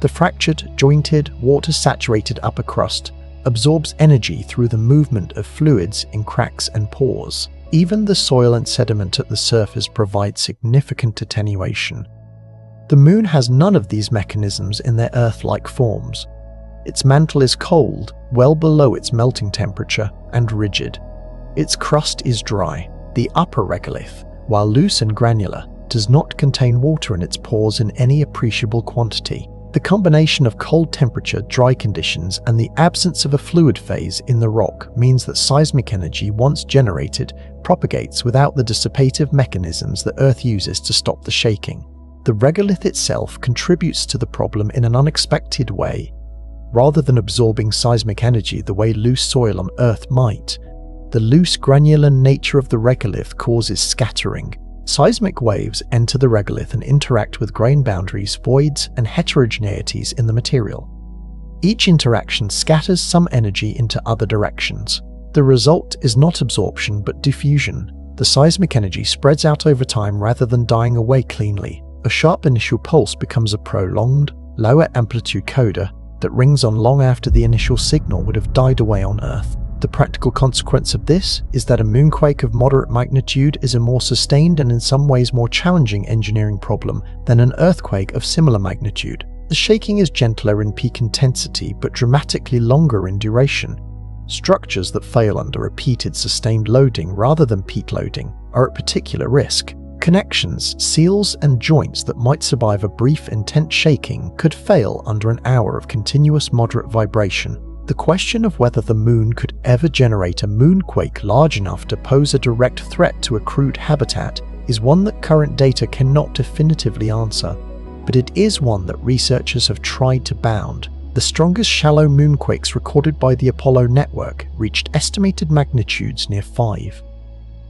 A: The fractured, jointed, water-saturated upper crust absorbs energy through the movement of fluids in cracks and pores. Even the soil and sediment at the surface provide significant attenuation. The moon has none of these mechanisms in their Earth-like forms. Its mantle is cold, well below its melting temperature, and rigid. Its crust is dry. The upper regolith, while loose and granular, does not contain water in its pores in any appreciable quantity. The combination of cold temperature, dry conditions, and the absence of a fluid phase in the rock means that seismic energy, once generated, propagates without the dissipative mechanisms that Earth uses to stop the shaking. The regolith itself contributes to the problem in an unexpected way. Rather than absorbing seismic energy the way loose soil on Earth might, the loose granular nature of the regolith causes scattering. Seismic waves enter the regolith and interact with grain boundaries, voids, and heterogeneities in the material. Each interaction scatters some energy into other directions. The result is not absorption but diffusion. The seismic energy spreads out over time rather than dying away cleanly. A sharp initial pulse becomes a prolonged, lower amplitude coda that rings on long after the initial signal would have died away on Earth. The practical consequence of this is that a moonquake of moderate magnitude is a more sustained and in some ways more challenging engineering problem than an earthquake of similar magnitude. The shaking is gentler in peak intensity but dramatically longer in duration. Structures that fail under repeated sustained loading rather than peak loading are at particular risk. Connections, seals, and joints that might survive a brief intense shaking could fail under an hour of continuous moderate vibration. The question of whether the moon could ever generate a moonquake large enough to pose a direct threat to a crude habitat is one that current data cannot definitively answer, but it is one that researchers have tried to bound. The strongest shallow moonquakes recorded by the Apollo network reached estimated magnitudes near 5.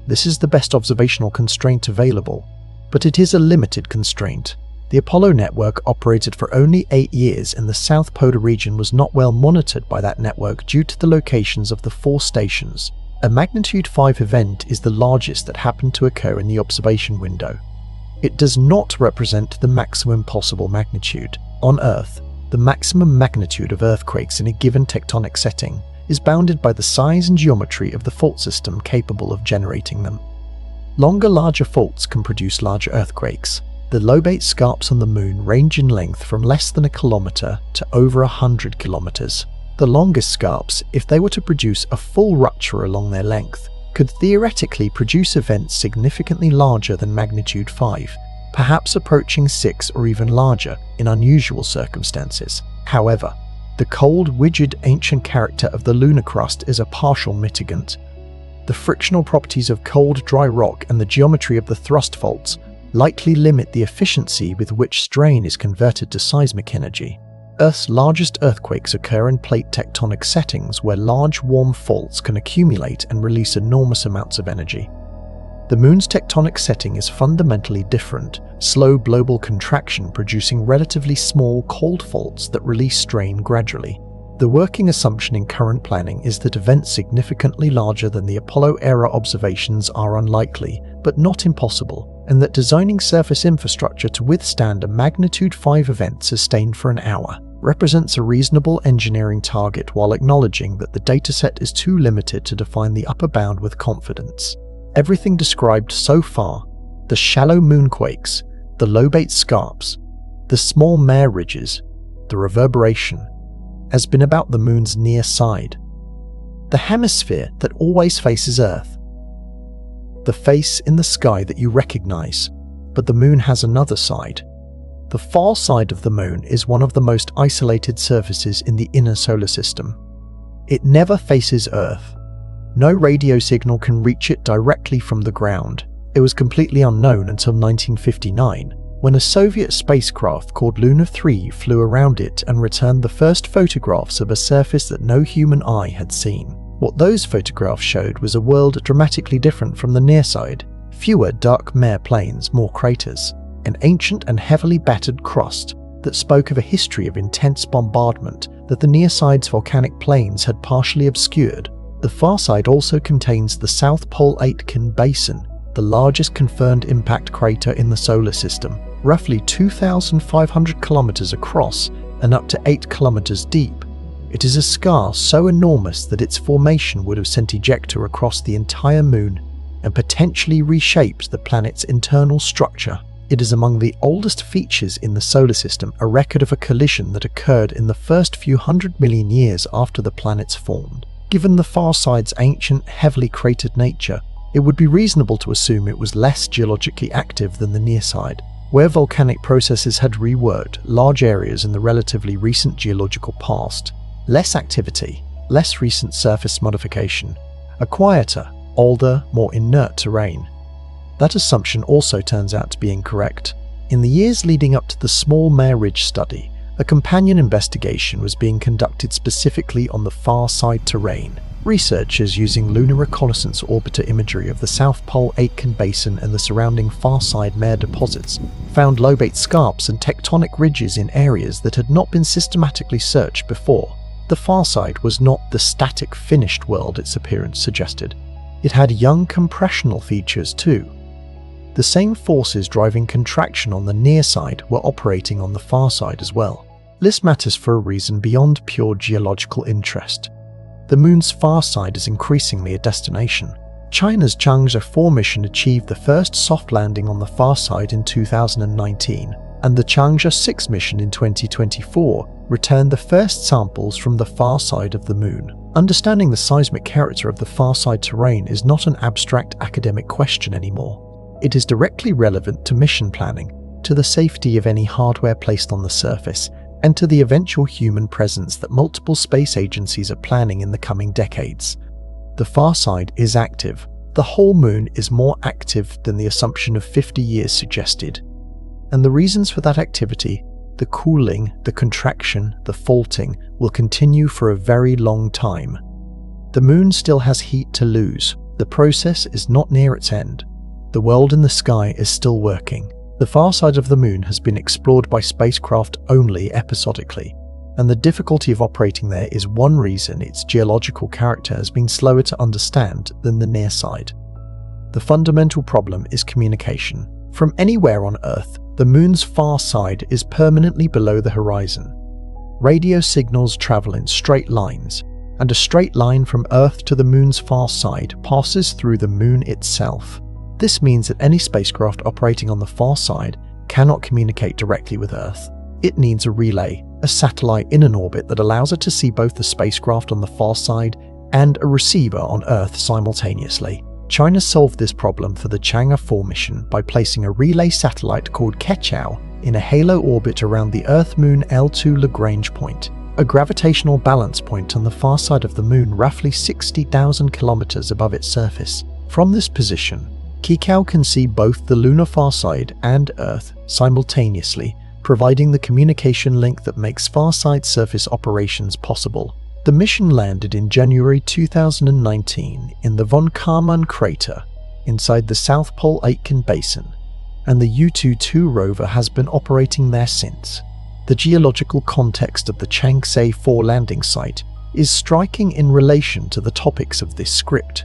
A: This is the best observational constraint available, but it is a limited constraint. The Apollo network operated for only 8 years and the South Polar region was not well monitored by that network due to the locations of the 4 stations. A magnitude 5 event is the largest that happened to occur in the observation window. It does not represent the maximum possible magnitude. On Earth, the maximum magnitude of earthquakes in a given tectonic setting is bounded by the size and geometry of the fault system capable of generating them. Longer, larger faults can produce larger earthquakes. The lobate scarps on the moon range in length from less than a kilometer to over 100 kilometers. The longest scarps, if they were to produce a full rupture along their length, could theoretically produce events significantly larger than magnitude 5, perhaps approaching 6 or even larger in unusual circumstances. However, the cold, rigid, ancient character of the lunar crust is a partial mitigant. The frictional properties of cold, dry rock and the geometry of the thrust faults likely limit the efficiency with which strain is converted to seismic energy. Earth's largest earthquakes occur in plate tectonic settings where large warm faults can accumulate and release enormous amounts of energy. The moon's tectonic setting is fundamentally different, slow global contraction producing relatively small cold faults that release strain gradually. The working assumption in current planning is that events significantly larger than the Apollo-era observations are unlikely, but not impossible, and that designing surface infrastructure to withstand a magnitude 5 event sustained for an hour represents a reasonable engineering target while acknowledging that the dataset is too limited to define the upper bound with confidence. Everything described so far, the shallow moonquakes, the lobate scarps, the small mare ridges, the reverberation, has been about the moon's near side, the hemisphere that always faces Earth, the face in the sky that you recognize, but the moon has another side. The far side of the moon is one of the most isolated surfaces in the inner solar system. It never faces Earth. No radio signal can reach it directly from the ground. It was completely unknown until 1959, when a Soviet spacecraft called Luna 3 flew around it and returned the first photographs of a surface that no human eye had seen. What those photographs showed was a world dramatically different from the near side. Fewer dark mare plains, more craters, an ancient and heavily battered crust that spoke of a history of intense bombardment that the near side's volcanic plains had partially obscured. The far side also contains the South Pole Aitken Basin, the largest confirmed impact crater in the solar system, roughly 2,500 kilometers across and up to 8 kilometers deep. It is a scar so enormous that its formation would have sent ejecta across the entire moon and potentially reshaped the planet's internal structure. It is among the oldest features in the solar system, a record of a collision that occurred in the first few 100 million years after the planets formed. Given the far side's ancient, heavily cratered nature, It would be reasonable to assume it was less geologically active than the near side, where volcanic processes had reworked large areas in the relatively recent geological past. Less activity, less recent surface modification, a quieter, older, more inert terrain. That assumption also turns out to be incorrect. In the years leading up to the Small Mare Ridge study, a companion investigation was being conducted specifically on the far side terrain. Researchers using lunar reconnaissance orbiter imagery of the South Pole Aitken Basin and the surrounding far side mare deposits found lobate scarps and tectonic ridges in areas that had not been systematically searched before. The far side was not the static finished world its appearance suggested. It had young compressional features too. The same forces driving contraction on the near side were operating on the far side as well. This matters for a reason beyond pure geological interest. The moon's far side is increasingly a destination. China's Chang'e 4 mission achieved the first soft landing on the far side in 2019, and the Chang'e 6 mission in 2024 returned the first samples from the far side of the moon. Understanding the seismic character of the far side terrain is not an abstract academic question anymore. It is directly relevant to mission planning, to the safety of any hardware placed on the surface, and to the eventual human presence that multiple space agencies are planning in the coming decades. The far side is active. The whole moon is more active than the assumption of 50 years suggested. And the reasons for that activity, the cooling, the contraction, the faulting, will continue for a very long time. The moon still has heat to lose. The process is not near its end. The world in the sky is still working. The far side of the moon has been explored by spacecraft only episodically, and the difficulty of operating there is one reason its geological character has been slower to understand than the near side. The fundamental problem is communication. From anywhere on Earth, the moon's far side is permanently below the horizon. Radio signals travel in straight lines, and a straight line from Earth to the moon's far side passes through the moon itself. This means that any spacecraft operating on the far side cannot communicate directly with Earth. It needs a relay, a satellite in an orbit that allows it to see both the spacecraft on the far side and a receiver on Earth simultaneously. China solved this problem for the Chang'e 4 mission by placing a relay satellite called Keqiao in a halo orbit around the Earth-Moon L2 Lagrange point, a gravitational balance point on the far side of the moon roughly 60,000 kilometers above its surface. From this position, Keqiao can see both the lunar far side and Earth simultaneously, providing the communication link that makes far side surface operations possible. The mission landed in January 2019 in the von Karman crater inside the South Pole Aitken Basin, and the Yutu-2 rover has been operating there since. The geological context of the Chang'e 4 landing site is striking in relation to the topics of this script.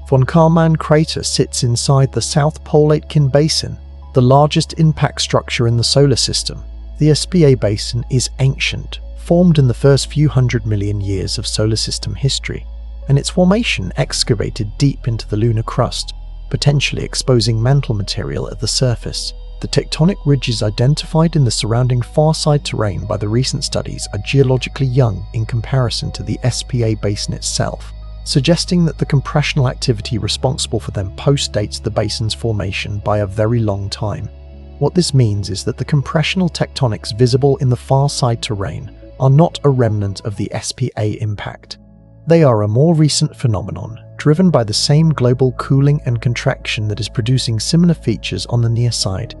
A: Von Karman crater sits inside the South Pole Aitken Basin, the largest impact structure in the solar system. The SPA basin is ancient, formed in the first few 100 million years of solar system history, and its formation excavated deep into the lunar crust, potentially exposing mantle material at the surface. The tectonic ridges identified in the surrounding far side terrain by the recent studies are geologically young in comparison to the SPA basin itself, suggesting that the compressional activity responsible for them postdates the basin's formation by a very long time. What this means is that the compressional tectonics visible in the far side terrain are not a remnant of the SPA impact. They are a more recent phenomenon, driven by the same global cooling and contraction that is producing similar features on the near side.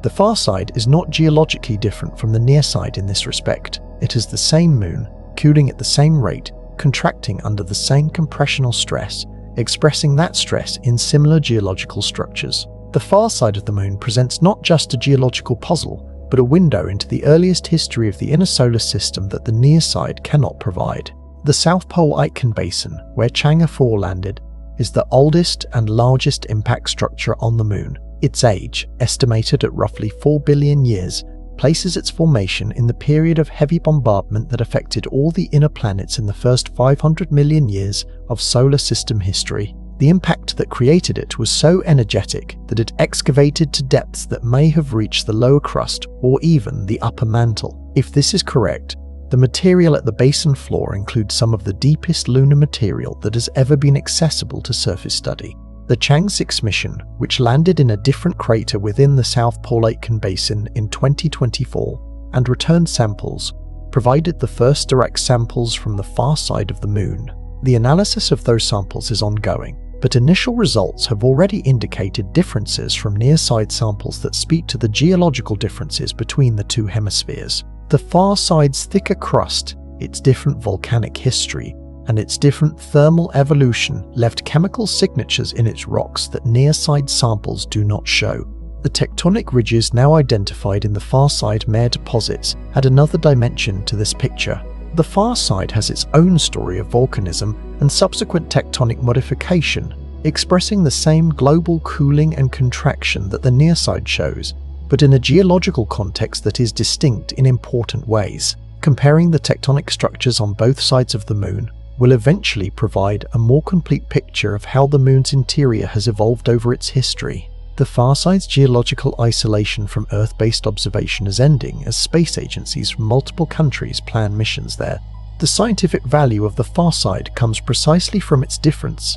A: The far side is not geologically different from the near side in this respect. It is the same moon, cooling at the same rate, contracting under the same compressional stress, expressing that stress in similar geological structures. The far side of the moon presents not just a geological puzzle, but a window into the earliest history of the inner solar system that the near side cannot provide. The South Pole Aitken Basin, where Chang'e 4 landed, is the oldest and largest impact structure on the moon. Its age, estimated at roughly 4 billion years, places its formation in the period of heavy bombardment that affected all the inner planets in the first 500 million years of solar system history. The impact that created it was so energetic that it excavated to depths that may have reached the lower crust or even the upper mantle. If this is correct, the material at the basin floor includes some of the deepest lunar material that has ever been accessible to surface study. The Chang 6 mission, which landed in a different crater within the South Pole Aitken Basin in 2024 and returned samples, provided the first direct samples from the far side of the Moon. The analysis of those samples is ongoing, but initial results have already indicated differences from near-side samples that speak to the geological differences between the two hemispheres. The far side's thicker crust, its different volcanic history, and its different thermal evolution left chemical signatures in its rocks that near-side samples do not show. The tectonic ridges now identified in the far side mare deposits add another dimension to this picture. The far side has its own story of volcanism and subsequent tectonic modification, expressing the same global cooling and contraction that the near side shows, but in a geological context that is distinct in important ways. Comparing the tectonic structures on both sides of the Moon will eventually provide a more complete picture of how the Moon's interior has evolved over its history. The far side's geological isolation from Earth-based observation is ending as space agencies from multiple countries plan missions there. The scientific value of the far side comes precisely from its difference,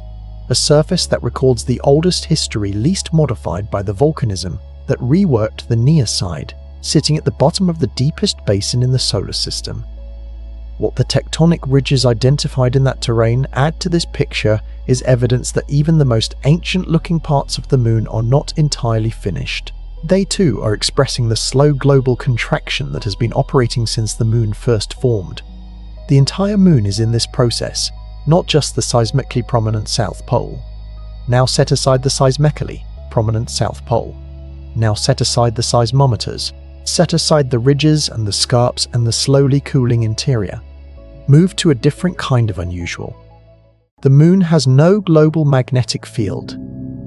A: a surface that records the oldest history least modified by the volcanism that reworked the near side, sitting at the bottom of the deepest basin in the solar system. What the tectonic ridges identified in that terrain add to this picture is evidence that even the most ancient-looking parts of the Moon are not entirely finished. They too are expressing the slow global contraction that has been operating since the Moon first formed. The entire Moon is in this process, not just the seismically prominent South Pole. Now set aside the seismically prominent South Pole. Now set aside the seismometers. Set aside the ridges and the scarps and the slowly cooling interior. Move to a different kind of unusual. The Moon has no global magnetic field.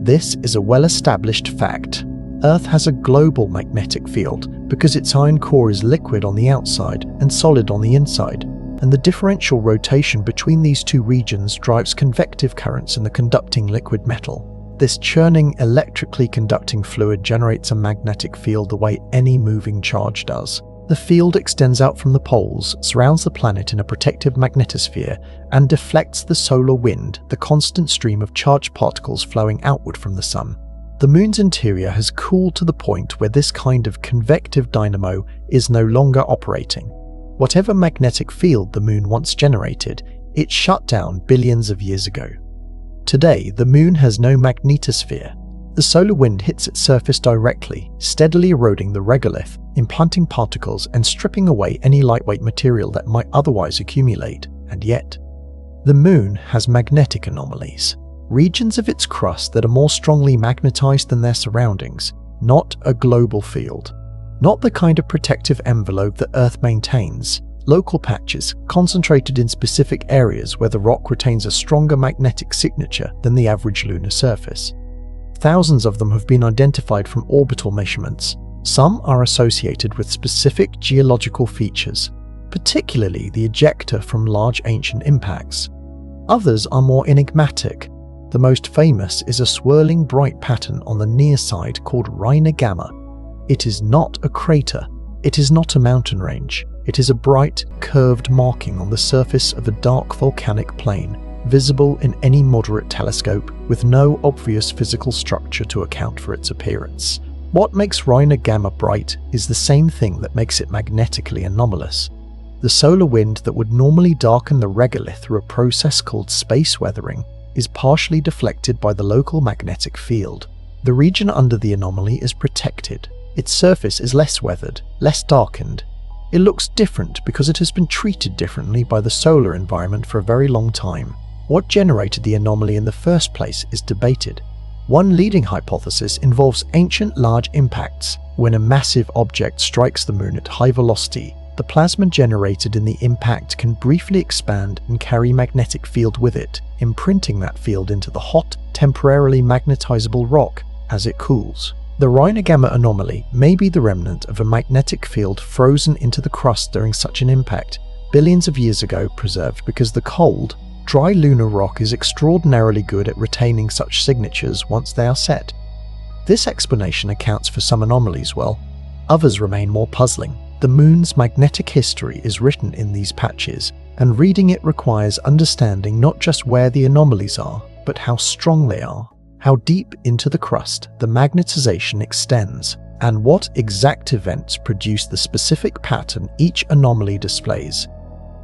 A: This is a well-established fact. Earth has a global magnetic field because its iron core is liquid on the outside and solid on the inside, and the differential rotation between these two regions drives convective currents in the conducting liquid metal. This churning, electrically conducting fluid generates a magnetic field the way any moving charge does. The field extends out from the poles, surrounds the planet in a protective magnetosphere, and deflects the solar wind, the constant stream of charged particles flowing outward from the Sun. The Moon's interior has cooled to the point where this kind of convective dynamo is no longer operating. Whatever magnetic field the Moon once generated, it shut down billions of years ago. Today, the Moon has no magnetosphere. The solar wind hits its surface directly, steadily eroding the regolith, implanting particles and stripping away any lightweight material that might otherwise accumulate. And yet, the Moon has magnetic anomalies, regions of its crust that are more strongly magnetized than their surroundings, not a global field. Not the kind of protective envelope that Earth maintains. Local patches, concentrated in specific areas where the rock retains a stronger magnetic signature than the average lunar surface. Thousands of them have been identified from orbital measurements. Some are associated with specific geological features, particularly the ejecta from large ancient impacts. Others are more enigmatic. The most famous is a swirling bright pattern on the near side called Reiner Gamma. It is not a crater. It is not a mountain range. It is a bright, curved marking on the surface of a dark volcanic plain, visible in any moderate telescope, with no obvious physical structure to account for its appearance. What makes Reiner Gamma bright is the same thing that makes it magnetically anomalous. The solar wind that would normally darken the regolith through a process called space weathering is partially deflected by the local magnetic field. The region under the anomaly is protected. Its surface is less weathered, less darkened. It looks different because it has been treated differently by the solar environment for a very long time. What generated the anomaly in the first place is debated. One leading hypothesis involves ancient large impacts. When a massive object strikes the Moon at high velocity, the plasma generated in the impact can briefly expand and carry magnetic field with it, imprinting that field into the hot, temporarily magnetizable rock as it cools. The Reiner Gamma anomaly may be the remnant of a magnetic field frozen into the crust during such an impact, billions of years ago preserved because the cold, dry lunar rock is extraordinarily good at retaining such signatures once they are set. This explanation accounts for some anomalies well. Others remain more puzzling. The Moon's magnetic history is written in these patches, and reading it requires understanding not just where the anomalies are, but how strong they are. how deep into the crust the magnetization extends, and what exact events produce the specific pattern each anomaly displays.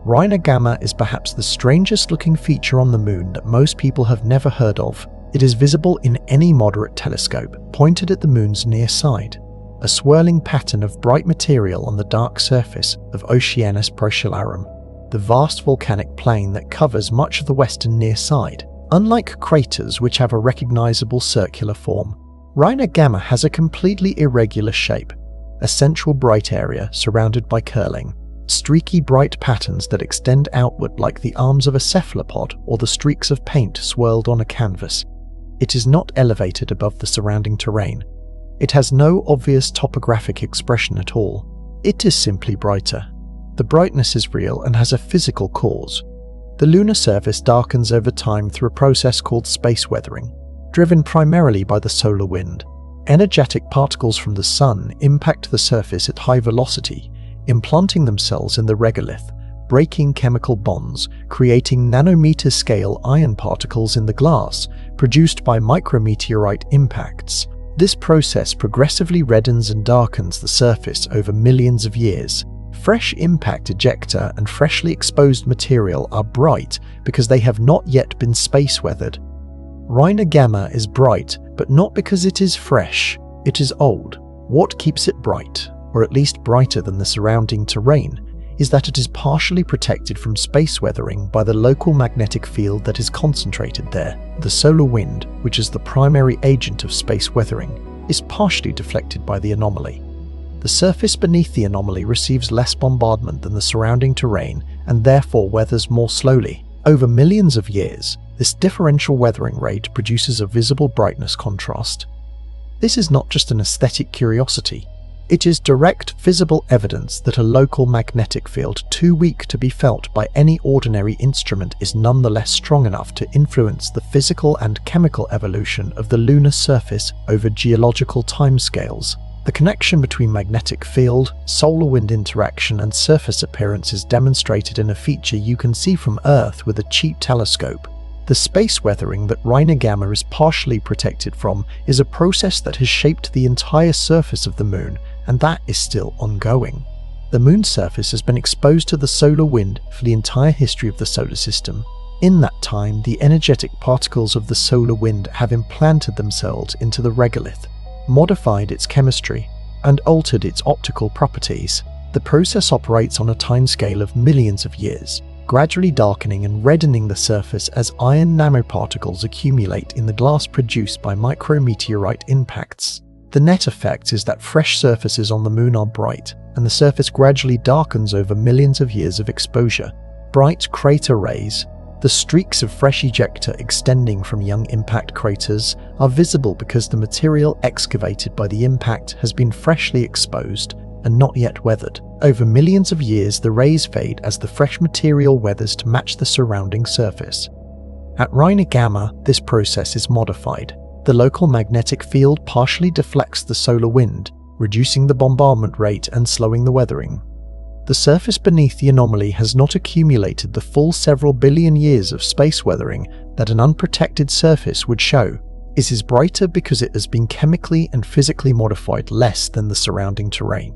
A: Reiner Gamma is perhaps the strangest looking feature on the Moon that most people have never heard of. It is visible in any moderate telescope pointed at the Moon's near side, a swirling pattern of bright material on the dark surface of Oceanus Procellarum, the vast volcanic plain that covers much of the western near side. Unlike craters which have a recognizable circular form, Reiner Gamma has a completely irregular shape, a central bright area surrounded by curling, streaky bright patterns that extend outward like the arms of a cephalopod or the streaks of paint swirled on a canvas. It is not elevated above the surrounding terrain. It has no obvious topographic expression at all. It is simply brighter. The brightness is real and has a physical cause. The lunar surface darkens over time through a process called space weathering, driven primarily by the solar wind. Energetic particles from the sun impact the surface at high velocity, implanting themselves in the regolith, breaking chemical bonds, creating nanometer-scale iron particles in the glass produced by micrometeorite impacts. This process progressively reddens and darkens the surface over millions of years. Fresh impact ejecta and freshly exposed material are bright because they have not yet been space-weathered. Reiner Gamma is bright, but not because it is fresh, it is old. What keeps it bright, or at least brighter than the surrounding terrain, is that it is partially protected from space weathering by the local magnetic field that is concentrated there. The solar wind, which is the primary agent of space weathering, is partially deflected by the anomaly. The surface beneath the anomaly receives less bombardment than the surrounding terrain and therefore weathers more slowly. Over millions of years, this differential weathering rate produces a visible brightness contrast. This is not just an aesthetic curiosity. It is direct, visible evidence that a local magnetic field too weak to be felt by any ordinary instrument is nonetheless strong enough to influence the physical and chemical evolution of the lunar surface over geological timescales. The connection between magnetic field, solar wind interaction, and surface appearance is demonstrated in a feature you can see from Earth with a cheap telescope. The space weathering that Reiner Gamma is partially protected from is a process that has shaped the entire surface of the Moon, and that is still ongoing. The Moon's surface has been exposed to the solar wind for the entire history of the solar system. In that time, the energetic particles of the solar wind have implanted themselves into the regolith, modified its chemistry, and altered its optical properties. The process operates on a timescale of millions of years, gradually darkening and reddening the surface as iron nanoparticles accumulate in the glass produced by micrometeorite impacts. The net effect is that fresh surfaces on the Moon are bright, and the surface gradually darkens over millions of years of exposure. Bright crater rays, the streaks of fresh ejecta extending from young impact craters, are visible because the material excavated by the impact has been freshly exposed and not yet weathered. Over millions of years, the rays fade as the fresh material weathers to match the surrounding surface. At Reiner Gamma, this process is modified. The local magnetic field partially deflects the solar wind, reducing the bombardment rate and slowing the weathering. The surface beneath the anomaly has not accumulated the full several billion years of space weathering that an unprotected surface would show. It is brighter because it has been chemically and physically modified less than the surrounding terrain.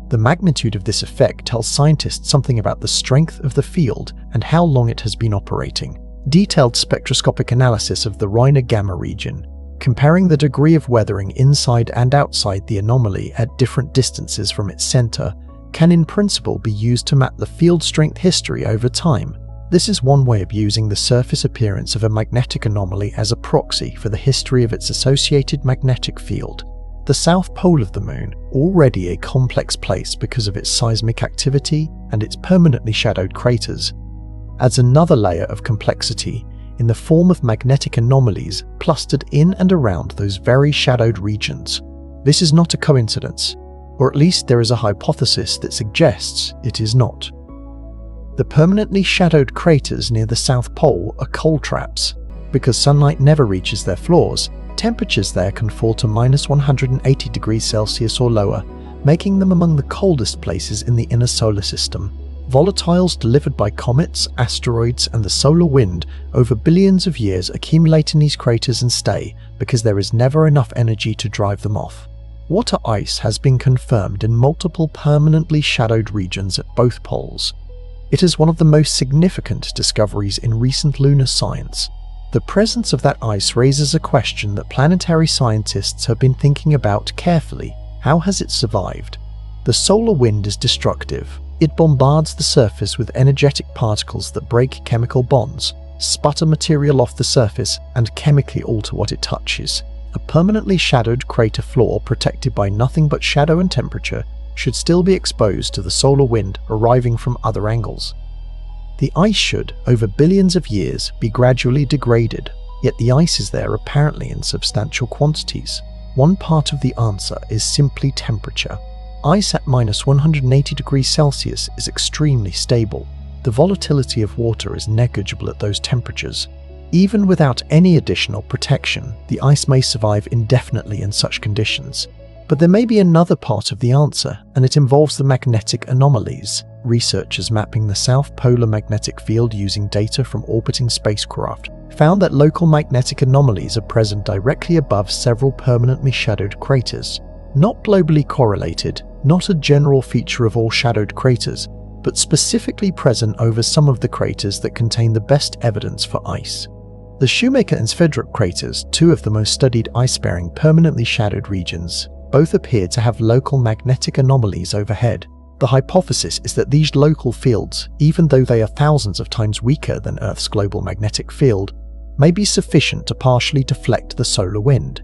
A: The magnitude of this effect tells scientists something about the strength of the field and how long it has been operating. Detailed spectroscopic analysis of the Reiner Gamma region, comparing the degree of weathering inside and outside the anomaly at different distances from its center, can in principle be used to map the field strength history over time. This is one way of using the surface appearance of a magnetic anomaly as a proxy for the history of its associated magnetic field. The south pole of the Moon, already a complex place because of its seismic activity and its permanently shadowed craters, adds another layer of complexity in the form of magnetic anomalies clustered in and around those very shadowed regions. This is not a coincidence, or at least there is a hypothesis that suggests it is not. The permanently shadowed craters near the South Pole are cold traps. Because sunlight never reaches their floors, temperatures there can fall to -180 degrees Celsius or lower, making them among the coldest places in the inner solar system. Volatiles delivered by comets, asteroids, and the solar wind over billions of years accumulate in these craters and stay because there is never enough energy to drive them off. Water ice has been confirmed in multiple permanently shadowed regions at both poles. It is one of the most significant discoveries in recent lunar science. The presence of that ice raises a question that planetary scientists have been thinking about carefully. How has it survived? The solar wind is destructive. It bombards the surface with energetic particles that break chemical bonds, sputter material off the surface, and chemically alter what it touches. A permanently shadowed crater floor protected by nothing but shadow and temperature should still be exposed to the solar wind arriving from other angles. The ice should, over billions of years, be gradually degraded, yet the ice is there apparently in substantial quantities. One part of the answer is simply temperature. Ice at minus 180 degrees Celsius is extremely stable. The volatility of water is negligible at those temperatures. Even without any additional protection, the ice may survive indefinitely in such conditions. But there may be another part of the answer, and it involves the magnetic anomalies. Researchers mapping the South Polar magnetic field using data from orbiting spacecraft found that local magnetic anomalies are present directly above several permanently shadowed craters. Not globally correlated, not a general feature of all shadowed craters, but specifically present over some of the craters that contain the best evidence for ice. The Shoemaker and Sverdrup craters, two of the most studied ice-bearing permanently shadowed regions, both appear to have local magnetic anomalies overhead. The hypothesis is that these local fields, even though they are thousands of times weaker than Earth's global magnetic field, may be sufficient to partially deflect the solar wind.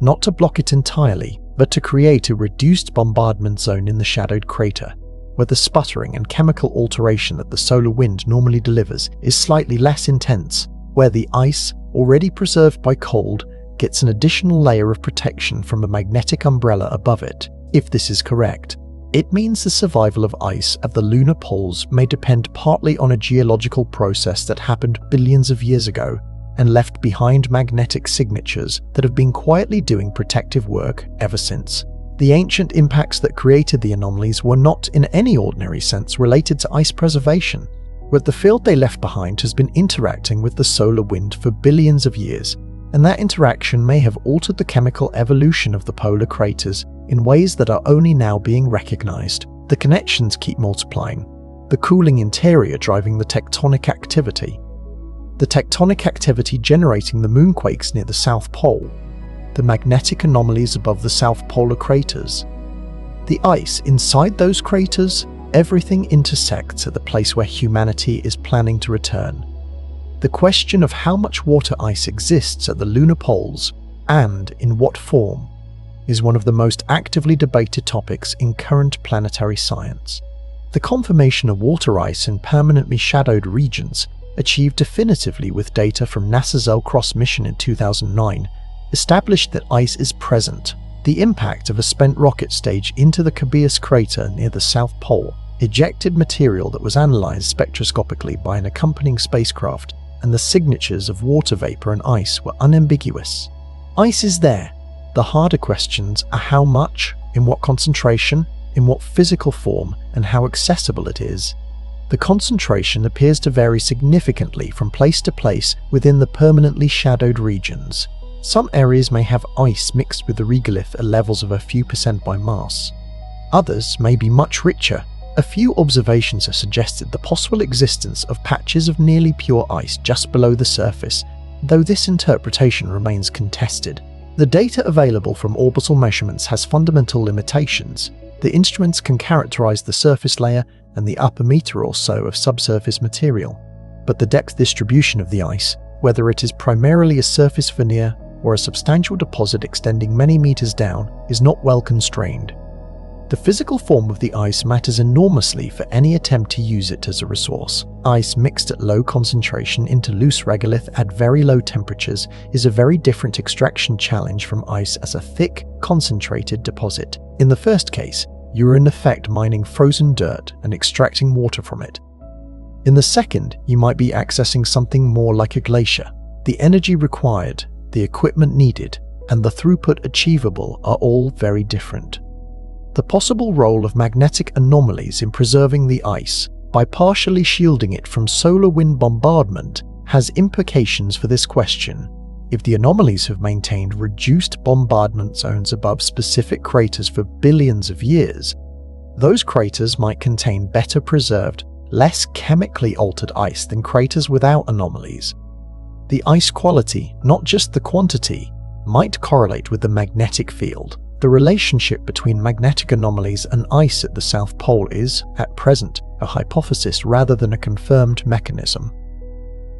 A: Not to block it entirely, but to create a reduced bombardment zone in the shadowed crater, where the sputtering and chemical alteration that the solar wind normally delivers is slightly less intense, where the ice, already preserved by cold, gets an additional layer of protection from a magnetic umbrella above it. If this is correct, it means the survival of ice at the lunar poles may depend partly on a geological process that happened billions of years ago and left behind magnetic signatures that have been quietly doing protective work ever since. The ancient impacts that created the anomalies were not in any ordinary sense related to ice preservation, but the field they left behind has been interacting with the solar wind for billions of years, and that interaction may have altered the chemical evolution of the polar craters in ways that are only now being recognized. The connections keep multiplying, the cooling interior driving the tectonic activity. The tectonic activity generating the moonquakes near the South Pole, the magnetic anomalies above the South Polar craters, the ice inside those craters. Everything intersects at the place where humanity is planning to return. The question of how much water ice exists at the lunar poles, and in what form, is one of the most actively debated topics in current planetary science. The confirmation of water ice in permanently shadowed regions, achieved definitively with data from NASA's L-CROSS mission in 2009, established that ice is present. The impact of a spent rocket stage into the Cabeus crater near the South Pole ejected material that was analyzed spectroscopically by an accompanying spacecraft, and the signatures of water vapor and ice were unambiguous. Ice is there. The harder questions are how much, in what concentration, in what physical form, and how accessible it is. The concentration appears to vary significantly from place to place within the permanently shadowed regions. Some areas may have ice mixed with the regolith at levels of a few percent by mass. Others may be much richer. A few observations have suggested the possible existence of patches of nearly pure ice just below the surface, though this interpretation remains contested. The data available from orbital measurements has fundamental limitations. The instruments can characterize the surface layer and the upper meter or so of subsurface material, but the depth distribution of the ice, whether it is primarily a surface veneer or a substantial deposit extending many meters down, is not well constrained. The physical form of the ice matters enormously for any attempt to use it as a resource. Ice mixed at low concentration into loose regolith at very low temperatures is a very different extraction challenge from ice as a thick, concentrated deposit. In the first case, you are in effect mining frozen dirt and extracting water from it. In the second, you might be accessing something more like a glacier. The energy required, the equipment needed, and the throughput achievable are all very different. The possible role of magnetic anomalies in preserving the ice, by partially shielding it from solar wind bombardment has implications for this question. If the anomalies have maintained reduced bombardment zones above specific craters for billions of years, those craters might contain better preserved, less chemically altered ice than craters without anomalies. The ice quality, not just the quantity, might correlate with the magnetic field. The relationship between magnetic anomalies and ice at the South Pole is, at present, a hypothesis rather than a confirmed mechanism.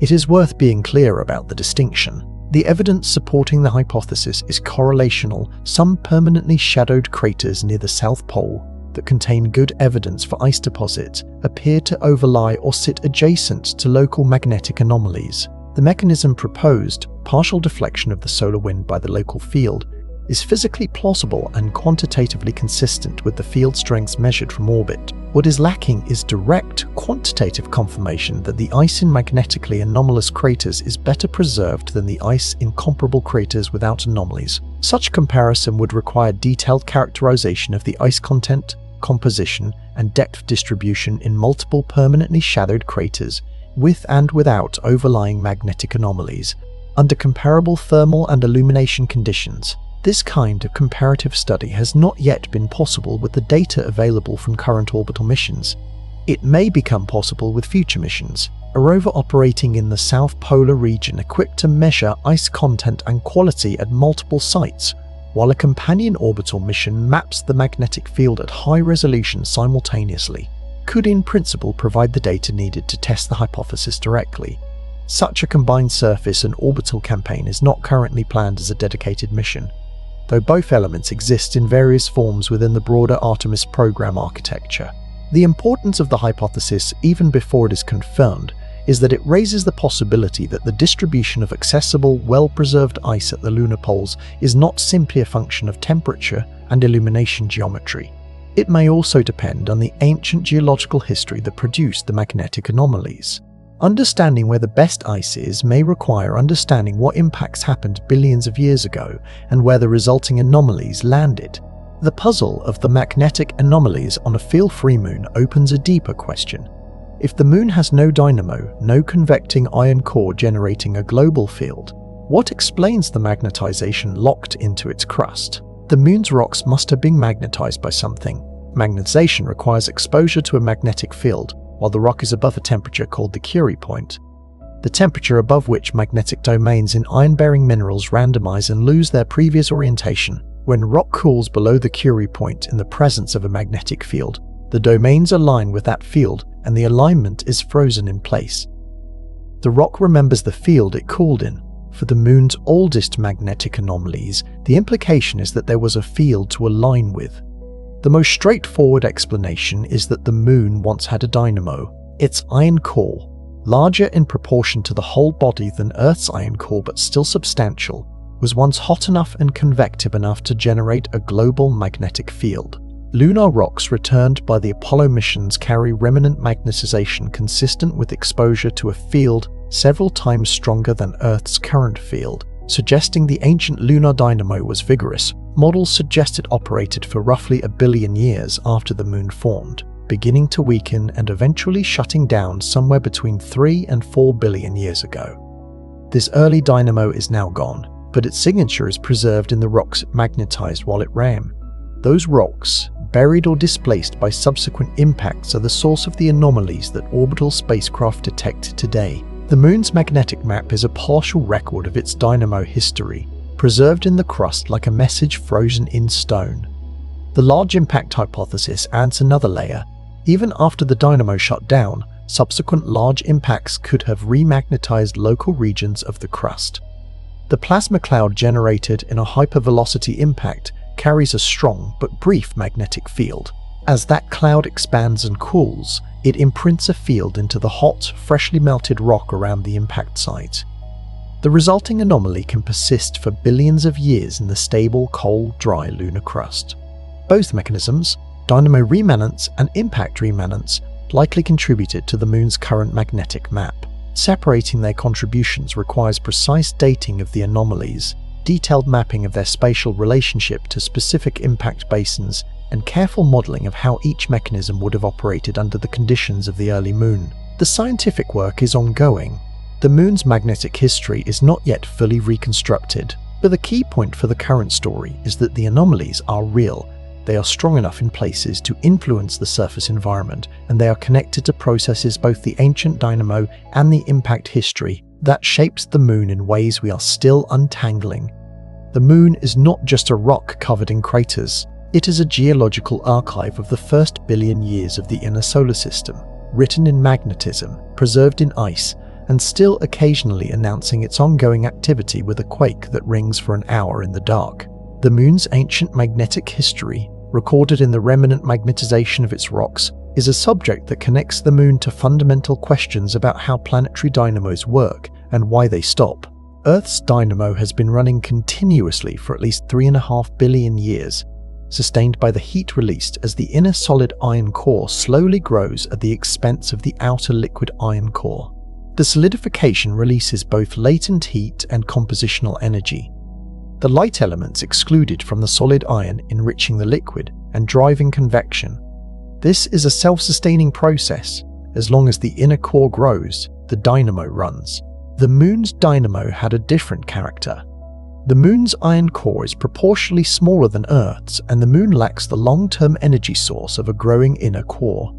A: It is worth being clear about the distinction. The evidence supporting the hypothesis is correlational. Some permanently shadowed craters near the South Pole that contain good evidence for ice deposits appear to overlie or sit adjacent to local magnetic anomalies. The mechanism proposed, partial deflection of the solar wind by the local field, is physically plausible and quantitatively consistent with the field strengths measured from orbit. What is lacking is direct, quantitative confirmation that the ice in magnetically anomalous craters is better preserved than the ice in comparable craters without anomalies. Such comparison would require detailed characterization of the ice content, composition, and depth distribution in multiple permanently shadowed craters, with and without overlying magnetic anomalies, under comparable thermal and illumination conditions. This kind of comparative study has not yet been possible with the data available from current orbital missions. It may become possible with future missions. A rover operating in the South Polar region equipped to measure ice content and quality at multiple sites, while a companion orbital mission maps the magnetic field at high resolution simultaneously, could in principle provide the data needed to test the hypothesis directly. Such a combined surface and orbital campaign is not currently planned as a dedicated mission, though both elements exist in various forms within the broader Artemis program architecture. The importance of the hypothesis, even before it is confirmed, is that it raises the possibility that the distribution of accessible, well-preserved ice at the lunar poles is not simply a function of temperature and illumination geometry. It may also depend on the ancient geological history that produced the magnetic anomalies. Understanding where the best ice is may require understanding what impacts happened billions of years ago and where the resulting anomalies landed. The puzzle of the magnetic anomalies on a feel-free moon opens a deeper question. If the moon has no dynamo, no convecting iron core generating a global field, what explains the magnetization locked into its crust? The moon's rocks must have been magnetized by something. Magnetization requires exposure to a magnetic field, while the rock is above a temperature called the Curie point, the temperature above which magnetic domains in iron-bearing minerals randomize and lose their previous orientation. When rock cools below the Curie point in the presence of a magnetic field, the domains align with that field and the alignment is frozen in place. The rock remembers the field it cooled in. For the moon's oldest magnetic anomalies, the implication is that there was a field to align with. The most straightforward explanation is that the moon once had a dynamo. Its iron core, larger in proportion to the whole body than Earth's iron core but still substantial, was once hot enough and convective enough to generate a global magnetic field. Lunar rocks returned by the Apollo missions carry remnant magnetization consistent with exposure to a field several times stronger than Earth's current field, suggesting the ancient lunar dynamo was vigorous. Models suggest it operated for roughly 1 billion years after the moon formed, beginning to weaken and eventually shutting down somewhere between 3 and 4 billion years ago. This early dynamo is now gone, but its signature is preserved in the rocks it magnetized while it ran. Those rocks, buried or displaced by subsequent impacts, are the source of the anomalies that orbital spacecraft detect today. The moon's magnetic map is a partial record of its dynamo history, preserved in the crust like a message frozen in stone. The large impact hypothesis adds another layer. Even after the dynamo shut down, subsequent large impacts could have remagnetized local regions of the crust. The plasma cloud generated in a hypervelocity impact carries a strong but brief magnetic field. As that cloud expands and cools, it imprints a field into the hot, freshly melted rock around the impact site. The resulting anomaly can persist for billions of years in the stable, cold, dry lunar crust. Both mechanisms, dynamo remanence and impact remanence, likely contributed to the moon's current magnetic map. Separating their contributions requires precise dating of the anomalies, detailed mapping of their spatial relationship to specific impact basins, and careful modelling of how each mechanism would have operated under the conditions of the early moon. The scientific work is ongoing. The moon's magnetic history is not yet fully reconstructed, but the key point for the current story is that the anomalies are real. They are strong enough in places to influence the surface environment, and they are connected to processes both the ancient dynamo and the impact history that shapes the moon in ways we are still untangling. The moon is not just a rock covered in craters. It is a geological archive of the first billion years of the inner solar system, written in magnetism, preserved in ice, and still occasionally announcing its ongoing activity with a quake that rings for an hour in the dark. The moon's ancient magnetic history, recorded in the remnant magnetization of its rocks, is a subject that connects the moon to fundamental questions about how planetary dynamos work and why they stop. Earth's dynamo has been running continuously for at least 3.5 billion years, sustained by the heat released as the inner solid iron core slowly grows at the expense of the outer liquid iron core. The solidification releases both latent heat and compositional energy. The light elements excluded from the solid iron enriching the liquid and driving convection. This is a self-sustaining process. As long as the inner core grows, the dynamo runs. The moon's dynamo had a different character. The moon's iron core is proportionally smaller than Earth's, and the moon lacks the long-term energy source of a growing inner core.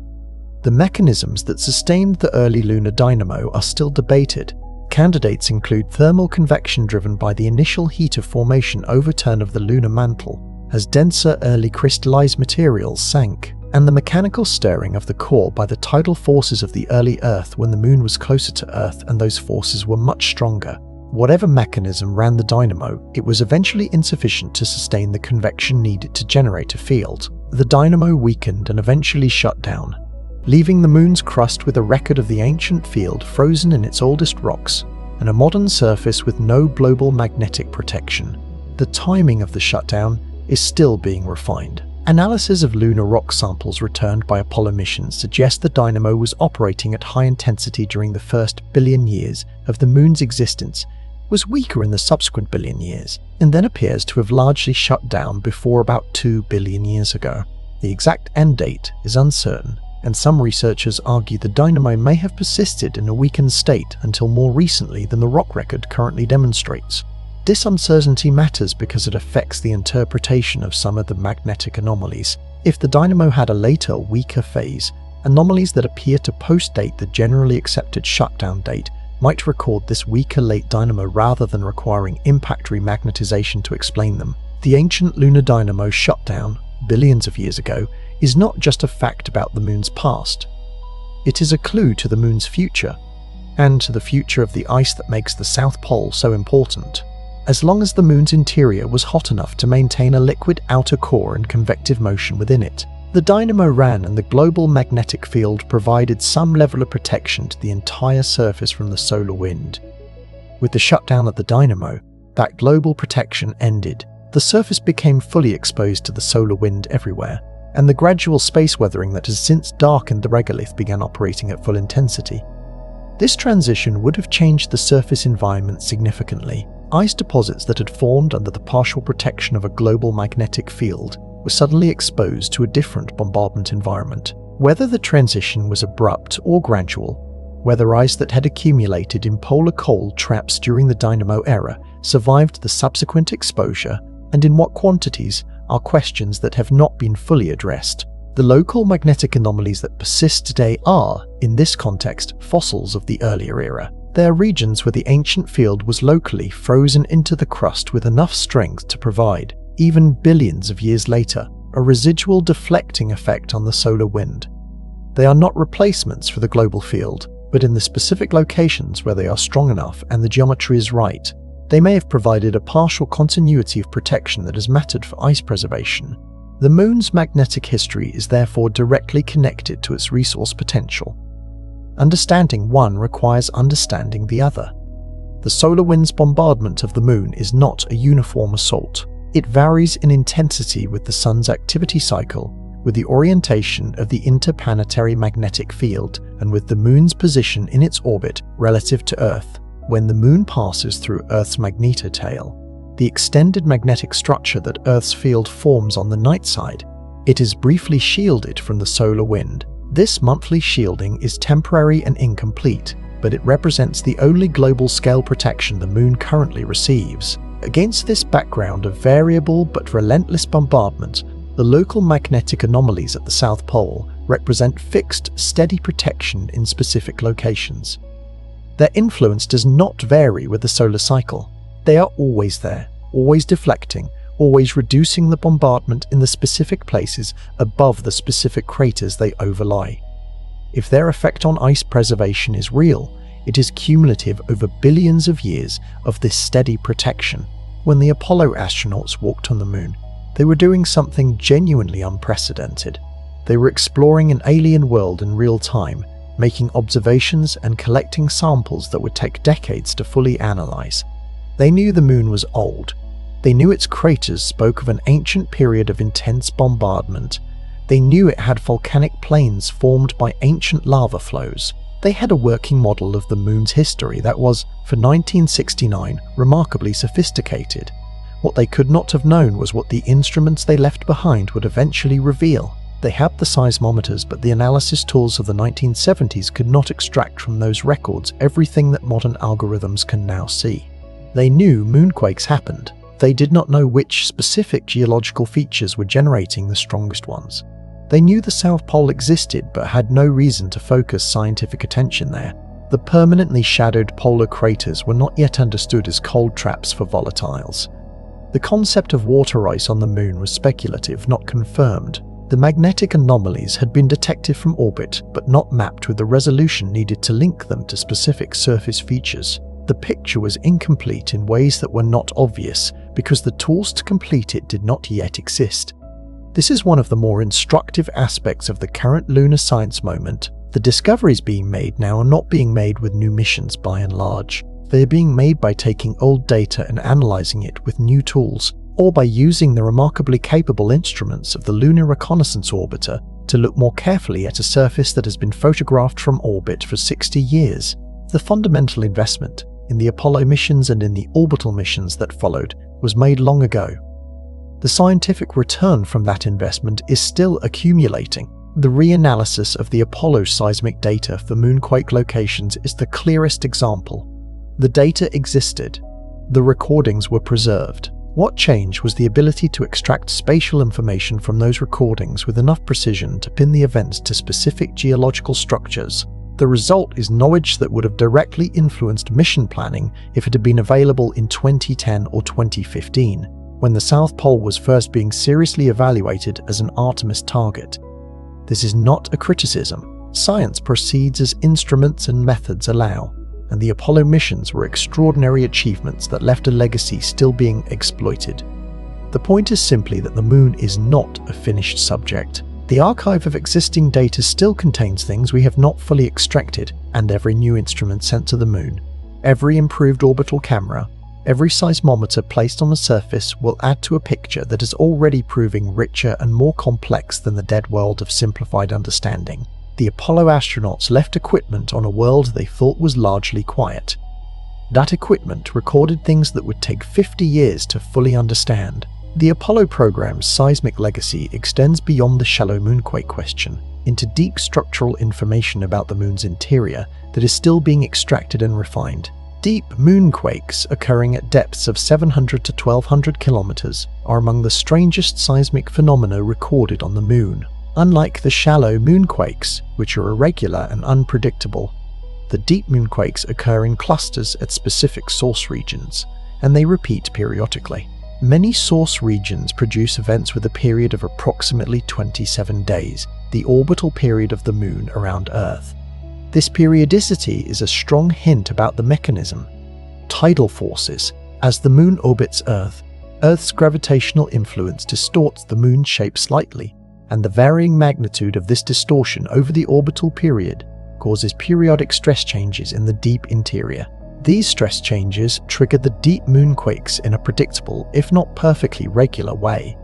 A: The mechanisms that sustained the early lunar dynamo are still debated. Candidates include thermal convection driven by the initial heat of formation overturn of the lunar mantle, as denser early crystallized materials sank, and the mechanical stirring of the core by the tidal forces of the early Earth when the moon was closer to Earth and those forces were much stronger. Whatever mechanism ran the dynamo, it was eventually insufficient to sustain the convection needed to generate a field. The dynamo weakened and eventually shut down, leaving the moon's crust with a record of the ancient field frozen in its oldest rocks and a modern surface with no global magnetic protection. The timing of the shutdown is still being refined. Analysis of lunar rock samples returned by Apollo missions suggest the dynamo was operating at high intensity during the first billion years of the moon's existence, was weaker in the subsequent billion years, and then appears to have largely shut down before about 2 billion years ago. The exact end date is uncertain, and some researchers argue the dynamo may have persisted in a weakened state until more recently than the rock record currently demonstrates. This uncertainty matters because it affects the interpretation of some of the magnetic anomalies. If the dynamo had a later, weaker phase, anomalies that appear to post-date the generally accepted shutdown date might record this weaker late dynamo rather than requiring impact remagnetization to explain them. The ancient lunar dynamo shutdown, billions of years ago, is not just a fact about the moon's past. It is a clue to the moon's future, and to the future of the ice that makes the South Pole so important. As long as the moon's interior was hot enough to maintain a liquid outer core and convective motion within it, the dynamo ran and the global magnetic field provided some level of protection to the entire surface from the solar wind. With the shutdown of the dynamo, that global protection ended. The surface became fully exposed to the solar wind everywhere, and the gradual space weathering that has since darkened the regolith began operating at full intensity. This transition would have changed the surface environment significantly. Ice deposits that had formed under the partial protection of a global magnetic field were suddenly exposed to a different bombardment environment. Whether the transition was abrupt or gradual, whether ice that had accumulated in polar cold traps during the dynamo era survived the subsequent exposure, and in what quantities, are questions that have not been fully addressed. The local magnetic anomalies that persist today are, in this context, fossils of the earlier era. They are regions where the ancient field was locally frozen into the crust with enough strength to provide, even billions of years later, a residual deflecting effect on the solar wind. They are not replacements for the global field, but in the specific locations where they are strong enough and the geometry is right, they may have provided a partial continuity of protection that has mattered for ice preservation. The moon's magnetic history is therefore directly connected to its resource potential. Understanding one requires understanding the other. The solar wind's bombardment of the moon is not a uniform assault. It varies in intensity with the sun's activity cycle, with the orientation of the interplanetary magnetic field, and with the moon's position in its orbit relative to Earth. When the moon passes through Earth's magnetotail, the extended magnetic structure that Earth's field forms on the night side, It is briefly shielded from the solar wind. This monthly shielding is temporary and incomplete, but it represents the only global-scale protection the Moon currently receives. Against this background of variable but relentless bombardment, the local magnetic anomalies at the South Pole represent fixed, steady protection in specific locations. Their influence does not vary with the solar cycle. They are always there, always deflecting, always reducing the bombardment in the specific places above the specific craters they overlie. If their effect on ice preservation is real, it is cumulative over billions of years of this steady protection. When the Apollo astronauts walked on the Moon, they were doing something genuinely unprecedented. They were exploring an alien world in real time, making observations and collecting samples that would take decades to fully analyze. They knew the Moon was old. They knew its craters spoke of an ancient period of intense bombardment. They knew it had volcanic plains formed by ancient lava flows. They had a working model of the Moon's history that was, for 1969, remarkably sophisticated. What they could not have known was what the instruments they left behind would eventually reveal. They had the seismometers, but the analysis tools of the 1970s could not extract from those records everything that modern algorithms can now see. They knew moonquakes happened. They did not know which specific geological features were generating the strongest ones. They knew the South Pole existed but had no reason to focus scientific attention there. The permanently shadowed polar craters were not yet understood as cold traps for volatiles. The concept of water ice on the Moon was speculative, not confirmed. The magnetic anomalies had been detected from orbit but not mapped with the resolution needed to link them to specific surface features. The picture was incomplete in ways that were not obvious because the tools to complete it did not yet exist. This is one of the more instructive aspects of the current lunar science moment. The discoveries being made now are not being made with new missions by and large. They are being made by taking old data and analyzing it with new tools, or by using the remarkably capable instruments of the Lunar Reconnaissance Orbiter to look more carefully at a surface that has been photographed from orbit for 60 years. The fundamental investment in the Apollo missions and in the orbital missions that followed was made long ago. The scientific return from that investment is still accumulating. The reanalysis of the Apollo seismic data for moonquake locations is the clearest example. The data existed. The recordings were preserved. What changed was the ability to extract spatial information from those recordings with enough precision to pin the events to specific geological structures. The result is knowledge that would have directly influenced mission planning if it had been available in 2010 or 2015, when the South Pole was first being seriously evaluated as an Artemis target. This is not a criticism. Science proceeds as instruments and methods allow, and the Apollo missions were extraordinary achievements that left a legacy still being exploited. The point is simply that the Moon is not a finished subject. The archive of existing data still contains things we have not fully extracted, and every new instrument sent to the Moon, every improved orbital camera, every seismometer placed on the surface will add to a picture that is already proving richer and more complex than the dead world of simplified understanding. The Apollo astronauts left equipment on a world they thought was largely quiet. That equipment recorded things that would take 50 years to fully understand. The Apollo program's seismic legacy extends beyond the shallow moonquake question into deep structural information about the Moon's interior that is still being extracted and refined. Deep moonquakes occurring at depths of 700 to 1200 kilometers are among the strangest seismic phenomena recorded on the Moon. Unlike the shallow moonquakes, which are irregular and unpredictable, the deep moonquakes occur in clusters at specific source regions, and they repeat periodically. Many source regions produce events with a period of approximately 27 days, the orbital period of the Moon around Earth. This periodicity is a strong hint about the mechanism. Tidal forces. As the Moon orbits Earth, Earth's gravitational influence distorts the Moon's shape slightly, and the varying magnitude of this distortion over the orbital period causes periodic stress changes in the deep interior. These stress changes trigger the deep moonquakes in a predictable, if not perfectly regular way.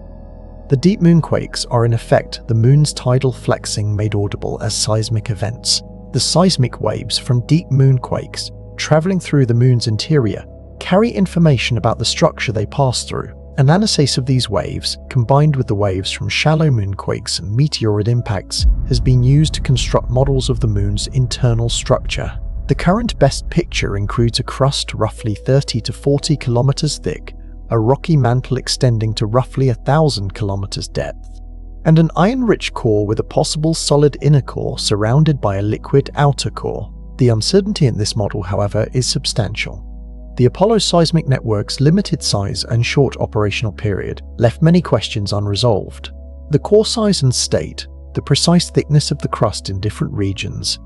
A: The deep moonquakes are in effect the Moon's tidal flexing made audible as seismic events. The seismic waves from deep moonquakes, traveling through the Moon's interior, carry information about the structure they pass through. Analysis of these waves, combined with the waves from shallow moonquakes and meteoroid impacts, has been used to construct models of the moon's internal structure. The current best picture includes a crust roughly 30 to 40 kilometers thick, a rocky mantle extending to roughly 1,000 kilometers depth, and an iron-rich core with a possible solid inner core surrounded by a liquid outer core. The uncertainty in this model, however, is substantial. The Apollo seismic network's limited size and short operational period left many questions unresolved. The core size and state, the precise thickness of the crust in different regions,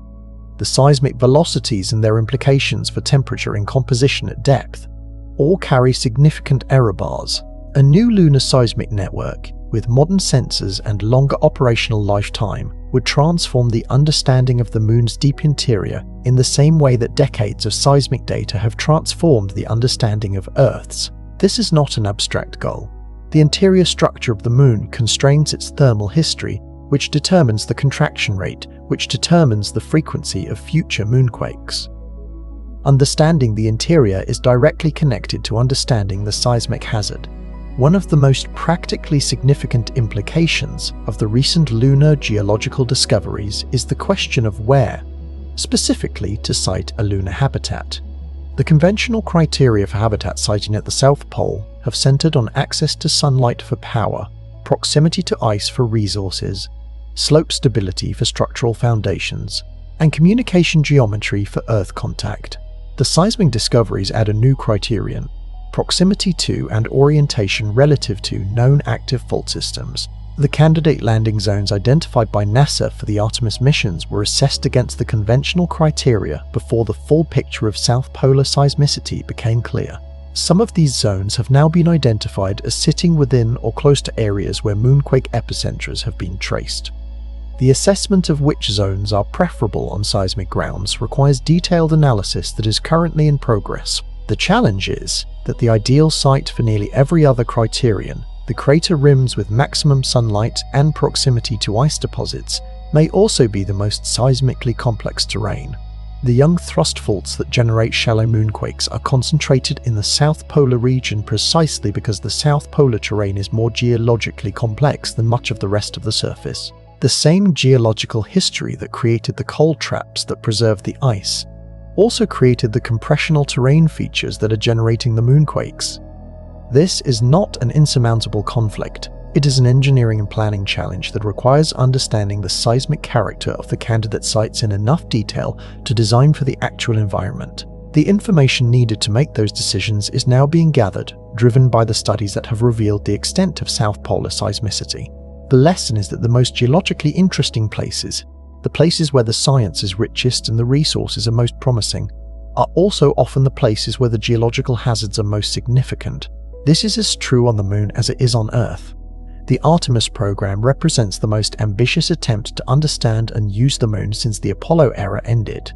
A: the seismic velocities and their implications for temperature and composition at depth, all carry significant error bars. A new lunar seismic network, with modern sensors and longer operational lifetime, would transform the understanding of the moon's deep interior in the same way that decades of seismic data have transformed the understanding of Earth's. This is not an abstract goal. The interior structure of the moon constrains its thermal history, which determines the contraction rate, which determines the frequency of future moonquakes. Understanding the interior is directly connected to understanding the seismic hazard. One of the most practically significant implications of the recent lunar geological discoveries is the question of where, specifically to site a lunar habitat. The conventional criteria for habitat siting at the South Pole have centered on access to sunlight for power, proximity to ice for resources, slope stability for structural foundations, and communication geometry for Earth contact. The seismic discoveries add a new criterion: proximity to and orientation relative to known active fault systems. The candidate landing zones identified by NASA for the Artemis missions were assessed against the conventional criteria before the full picture of South Polar seismicity became clear. Some of these zones have now been identified as sitting within or close to areas where moonquake epicenters have been traced. The assessment of which zones are preferable on seismic grounds requires detailed analysis that is currently in progress. The challenge is that the ideal site for nearly every other criterion, the crater rims with maximum sunlight and proximity to ice deposits, may also be the most seismically complex terrain. The young thrust faults that generate shallow moonquakes are concentrated in the South Polar region precisely because the South Polar terrain is more geologically complex than much of the rest of the surface. The same geological history that created the cold traps that preserve the ice also created the compressional terrain features that are generating the moonquakes. This is not an insurmountable conflict. It is an engineering and planning challenge that requires understanding the seismic character of the candidate sites in enough detail to design for the actual environment. The information needed to make those decisions is now being gathered, driven by the studies that have revealed the extent of South Polar seismicity. The lesson is that the most geologically interesting places, the places where the science is richest and the resources are most promising, are also often the places where the geological hazards are most significant. This is as true on the moon as it is on Earth. The Artemis program represents the most ambitious attempt to understand and use the moon since the Apollo era ended.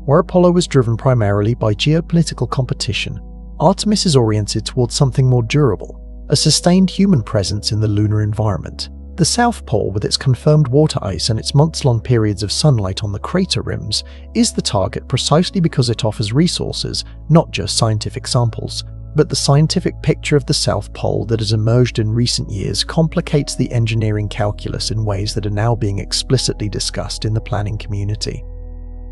A: Where Apollo was driven primarily by geopolitical competition, Artemis is oriented towards something more durable, a sustained human presence in the lunar environment. The South Pole, with its confirmed water ice and its months-long periods of sunlight on the crater rims, is the target precisely because it offers resources, not just scientific samples. But the scientific picture of the South Pole that has emerged in recent years complicates the engineering calculus in ways that are now being explicitly discussed in the planning community.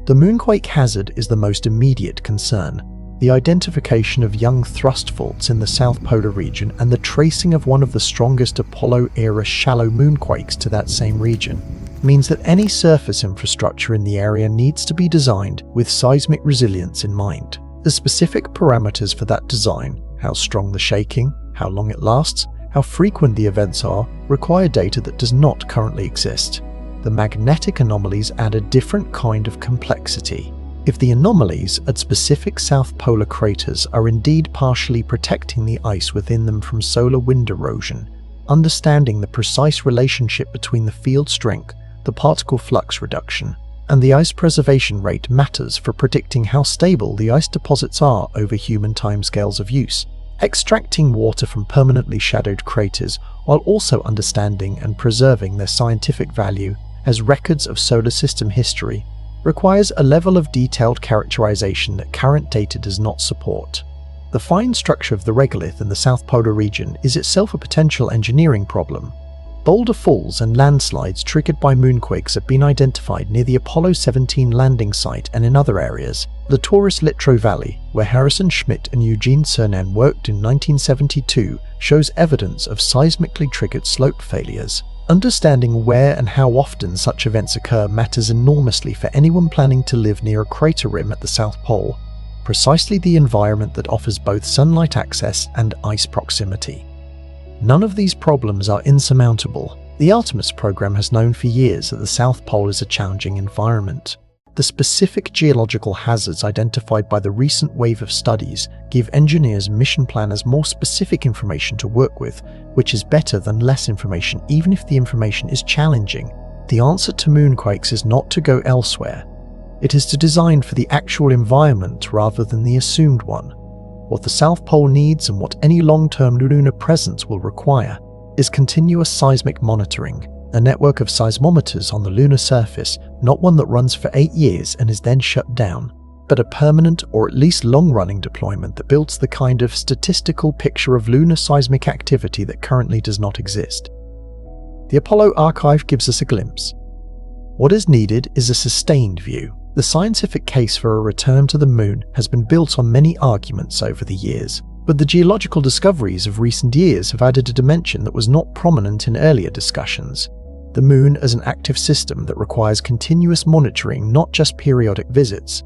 A: The moonquake hazard is the most immediate concern. The identification of young thrust faults in the South Polar region and the tracing of one of the strongest Apollo-era shallow moonquakes to that same region means that any surface infrastructure in the area needs to be designed with seismic resilience in mind. The specific parameters for that design, how strong the shaking, how long it lasts, how frequent the events are, require data that does not currently exist. The magnetic anomalies add a different kind of complexity. If the anomalies at specific South Polar craters are indeed partially protecting the ice within them from solar wind erosion, understanding the precise relationship between the field strength, the particle flux reduction, and the ice preservation rate matters for predicting how stable the ice deposits are over human timescales of use. Extracting water from permanently shadowed craters while also understanding and preserving their scientific value as records of solar system history requires a level of detailed characterization that current data does not support. The fine structure of the regolith in the South Polar region is itself a potential engineering problem. Boulder falls and landslides triggered by moonquakes have been identified near the Apollo 17 landing site and in other areas. The Taurus Littrow Valley, where Harrison Schmitt and Eugene Cernan worked in 1972, shows evidence of seismically triggered slope failures. Understanding where and how often such events occur matters enormously for anyone planning to live near a crater rim at the South Pole, precisely the environment that offers both sunlight access and ice proximity. None of these problems are insurmountable. The Artemis program has known for years that the South Pole is a challenging environment. The specific geological hazards identified by the recent wave of studies give engineers and mission planners more specific information to work with, which is better than less information even if the information is challenging. The answer to moonquakes is not to go elsewhere. It is to design for the actual environment rather than the assumed one. What the South Pole needs and what any long-term lunar presence will require is continuous seismic monitoring, a network of seismometers on the lunar surface, not one that runs for 8 years and is then shut down, but a permanent or at least long-running deployment that builds the kind of statistical picture of lunar seismic activity that currently does not exist. The Apollo archive gives us a glimpse. What is needed is a sustained view. The scientific case for a return to the moon has been built on many arguments over the years, but the geological discoveries of recent years have added a dimension that was not prominent in earlier discussions. The moon as an active system that requires continuous monitoring, not just periodic visits.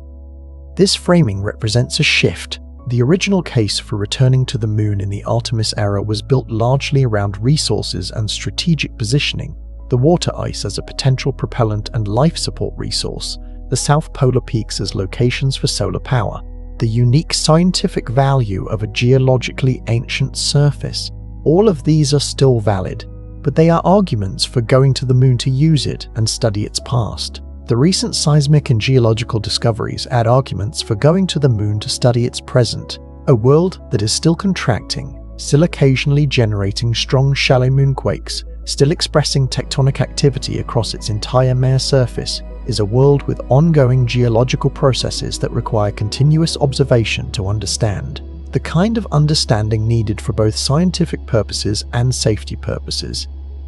A: This framing represents a shift. The original case for returning to the moon in the Artemis era was built largely around resources and strategic positioning, the water ice as a potential propellant and life support resource, the South Polar peaks as locations for solar power, the unique scientific value of a geologically ancient surface. All of these are still valid, but they are arguments for going to the moon to use it and study its past. The recent seismic and geological discoveries add arguments for going to the moon to study its present, a world that is still contracting, still occasionally generating strong shallow moonquakes, still expressing tectonic activity across its entire mere surface, is a world with ongoing geological processes that require continuous observation to understand. The kind of understanding needed for both scientific purposes and safety purposes.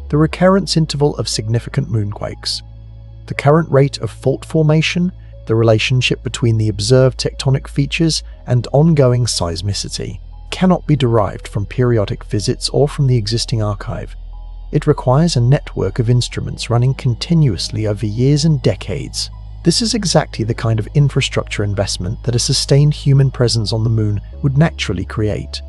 A: The recurrence interval of significant moonquakes. The current rate of fault formation, the relationship between the observed tectonic features and ongoing seismicity, cannot be derived from periodic visits or from the existing archive. It requires a network of instruments running continuously over years and decades. This is exactly the kind of infrastructure investment that a sustained human presence on the moon would naturally create.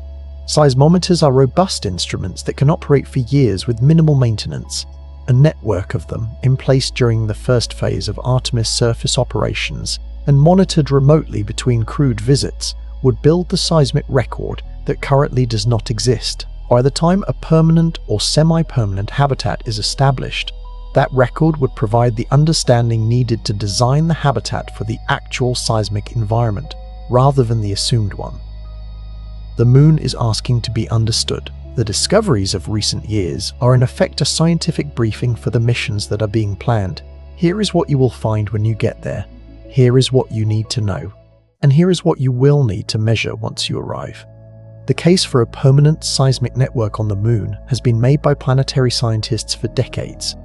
A: Seismometers are robust instruments that can operate for years with minimal maintenance. A network of them, in place during the first phase of Artemis surface operations and monitored remotely between crewed visits, would build the seismic record that currently does not exist. By the time a permanent or semi-permanent habitat is established, that record would provide the understanding needed to design the habitat for the actual seismic environment, rather than the assumed one. The moon is asking to be understood. The discoveries of recent years are in effect a scientific briefing for the missions that are being planned. Here is what you will find when you get there. Here is what you need to know. And here is what you will need to measure once you arrive. The case for a permanent seismic network on the moon has been made by planetary scientists for decades,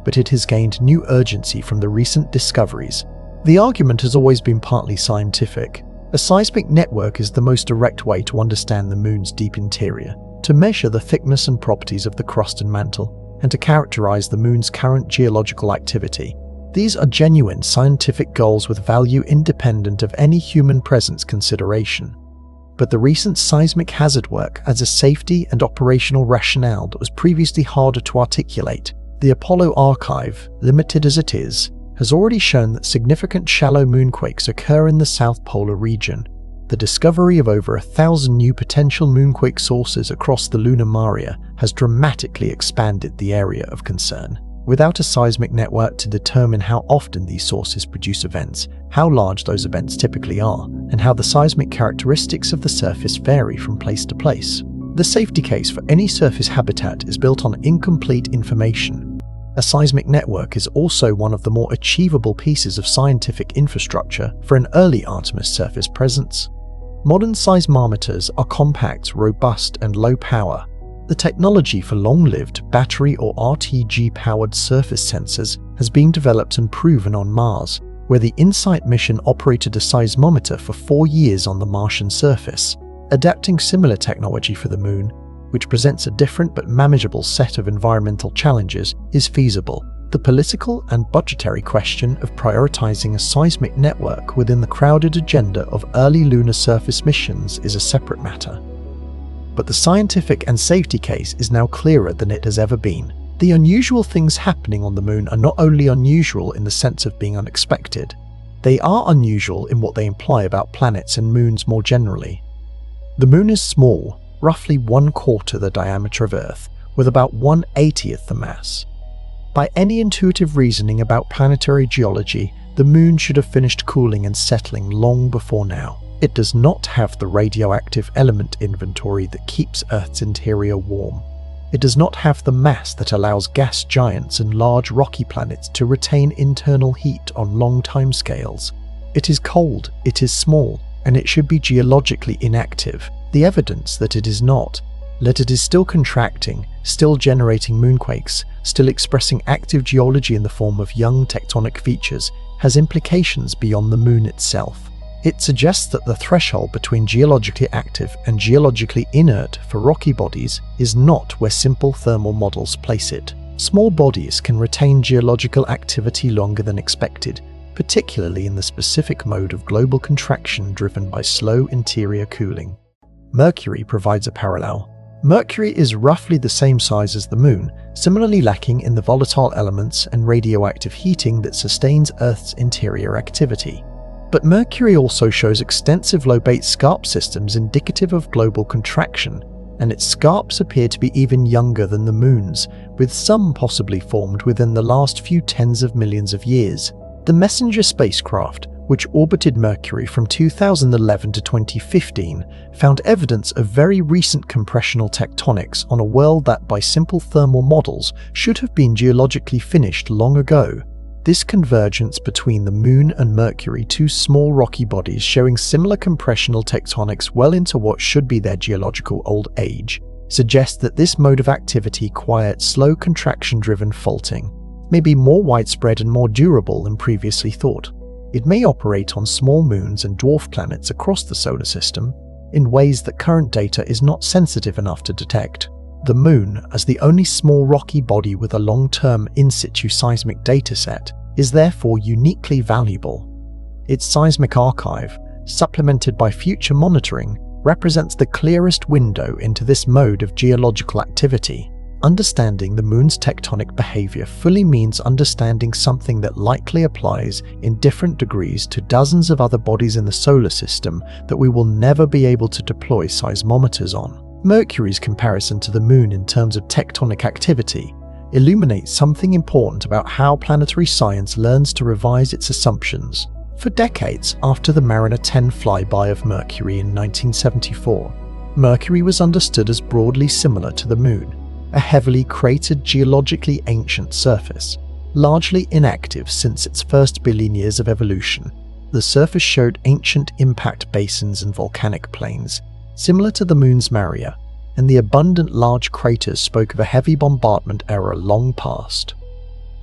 A: but it has gained new urgency from the recent discoveries. The argument has always been partly scientific. A seismic network is the most direct way to understand the moon's deep interior, to measure the thickness and properties of the crust and mantle, and to characterize the moon's current geological activity. These are genuine scientific goals with value independent of any human presence consideration. But the recent seismic hazard work adds a safety and operational rationale that was previously harder to articulate. The Apollo archive, limited as it is, has already shown that significant shallow moonquakes occur in the South Polar region. The discovery of over 1,000 new potential moonquake sources across the lunar maria has dramatically expanded the area of concern. Without a seismic network to determine how often these sources produce events, how large those events typically are, and how the seismic characteristics of the surface vary from place to place, the safety case for any surface habitat is built on incomplete information. A seismic network is also one of the more achievable pieces of scientific infrastructure for an early Artemis surface presence. Modern seismometers are compact, robust, and low power. The technology for long-lived battery or RTG-powered surface sensors has been developed and proven on Mars, where the InSight mission operated a seismometer for 4 years on the Martian surface. Adapting similar technology for the Moon, which presents a different but manageable set of environmental challenges, is feasible. The political and budgetary question of prioritizing a seismic network within the crowded agenda of early lunar surface missions is a separate matter. But the scientific and safety case is now clearer than it has ever been. The unusual things happening on the Moon are not only unusual in the sense of being unexpected, they are unusual in what they imply about planets and moons more generally. The Moon is small, roughly 1/4 the diameter of Earth, with about 1/80th the mass. By any intuitive reasoning about planetary geology, the Moon should have finished cooling and settling long before now. It does not have the radioactive element inventory that keeps Earth's interior warm. It does not have the mass that allows gas giants and large rocky planets to retain internal heat on long timescales. It is cold, it is small, and it should be geologically inactive. The evidence that it is not, that it is still contracting, still generating moonquakes, still expressing active geology in the form of young tectonic features, has implications beyond the Moon itself. It suggests that the threshold between geologically active and geologically inert for rocky bodies is not where simple thermal models place it. Small bodies can retain geological activity longer than expected, particularly in the specific mode of global contraction driven by slow interior cooling. Mercury provides a parallel. Mercury is roughly the same size as the Moon, similarly lacking in the volatile elements and radioactive heating that sustains Earth's interior activity. But Mercury also shows extensive lobate scarp systems indicative of global contraction, and its scarps appear to be even younger than the Moon's, with some possibly formed within the last few tens of millions of years. The Messenger spacecraft, which orbited Mercury from 2011 to 2015, found evidence of very recent compressional tectonics on a world that, by simple thermal models, should have been geologically finished long ago. This convergence between the Moon and Mercury, two small rocky bodies showing similar compressional tectonics well into what should be their geological old age, suggests that this mode of activity, quiet, slow contraction-driven faulting, may be more widespread and more durable than previously thought. It may operate on small moons and dwarf planets across the solar system in ways that current data is not sensitive enough to detect. The Moon, as the only small rocky body with a long-term in-situ seismic dataset, is therefore uniquely valuable. Its seismic archive, supplemented by future monitoring, represents the clearest window into this mode of geological activity. Understanding the Moon's tectonic behavior fully means understanding something that likely applies in different degrees to dozens of other bodies in the solar system that we will never be able to deploy seismometers on. Mercury's comparison to the Moon in terms of tectonic activity illuminates something important about how planetary science learns to revise its assumptions. For decades after the Mariner 10 flyby of Mercury in 1974, Mercury was understood as broadly similar to the Moon, a heavily cratered, geologically ancient surface, largely inactive since its first billion years of evolution. The surface showed ancient impact basins and volcanic plains, similar to the Moon's Maria, and the abundant large craters spoke of a heavy bombardment era long past.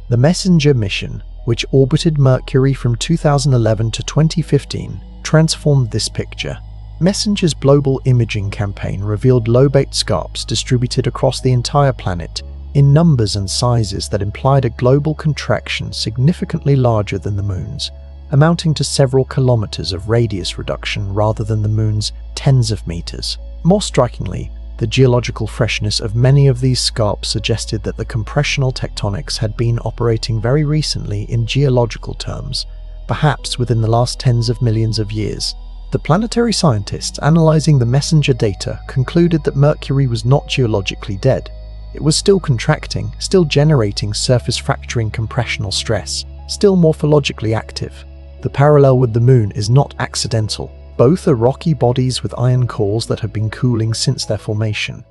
A: The Messenger mission, which orbited Mercury from 2011 to 2015, transformed this picture. Messenger's global imaging campaign revealed lobate scarps distributed across the entire planet in numbers and sizes that implied a global contraction significantly larger than the Moon's, amounting to several kilometers of radius reduction rather than the Moon's tens of meters. More strikingly, the geological freshness of many of these scarps suggested that the compressional tectonics had been operating very recently in geological terms, perhaps within the last tens of millions of years. The planetary scientists analyzing the Messenger data concluded that Mercury was not geologically dead. It was still contracting, still generating surface fracturing compressional stress, still morphologically active. The parallel with the Moon is not accidental. Both are rocky bodies with iron cores that have been cooling since their formation.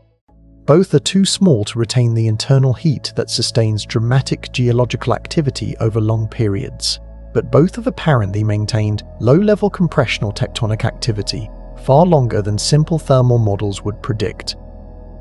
A: Both are too small to retain the internal heat that sustains dramatic geological activity over long periods. But both have apparently maintained low-level compressional tectonic activity far longer than simple thermal models would predict.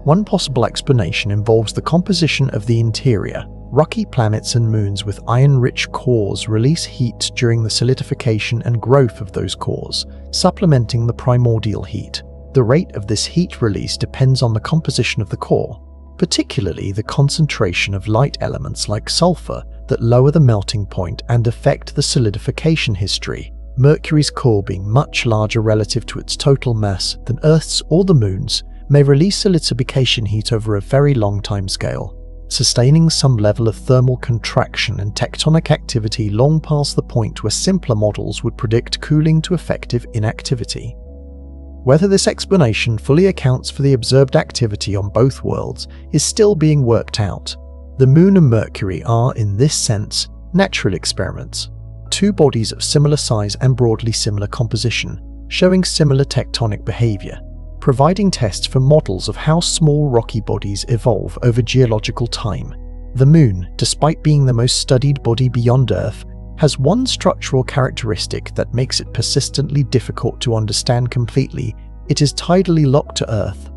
A: One possible explanation involves the composition of the interior. Rocky planets and moons with iron-rich cores release heat during the solidification and growth of those cores, supplementing the primordial heat. The rate of this heat release depends on the composition of the core, particularly the concentration of light elements like sulfur that lower the melting point and affect the solidification history. Mercury's core being much larger relative to its total mass than Earth's or the Moon's may release solidification heat over a very long time scale, sustaining some level of thermal contraction and tectonic activity long past the point where simpler models would predict cooling to effective inactivity. Whether this explanation fully accounts for the observed activity on both worlds is still being worked out. The Moon and Mercury are, in this sense, natural experiments, two bodies of similar size and broadly similar composition, showing similar tectonic behavior, providing tests for models of how small rocky bodies evolve over geological time. The Moon, despite being the most studied body beyond Earth, has one structural characteristic that makes it persistently difficult to understand completely. It is tidally locked to Earth.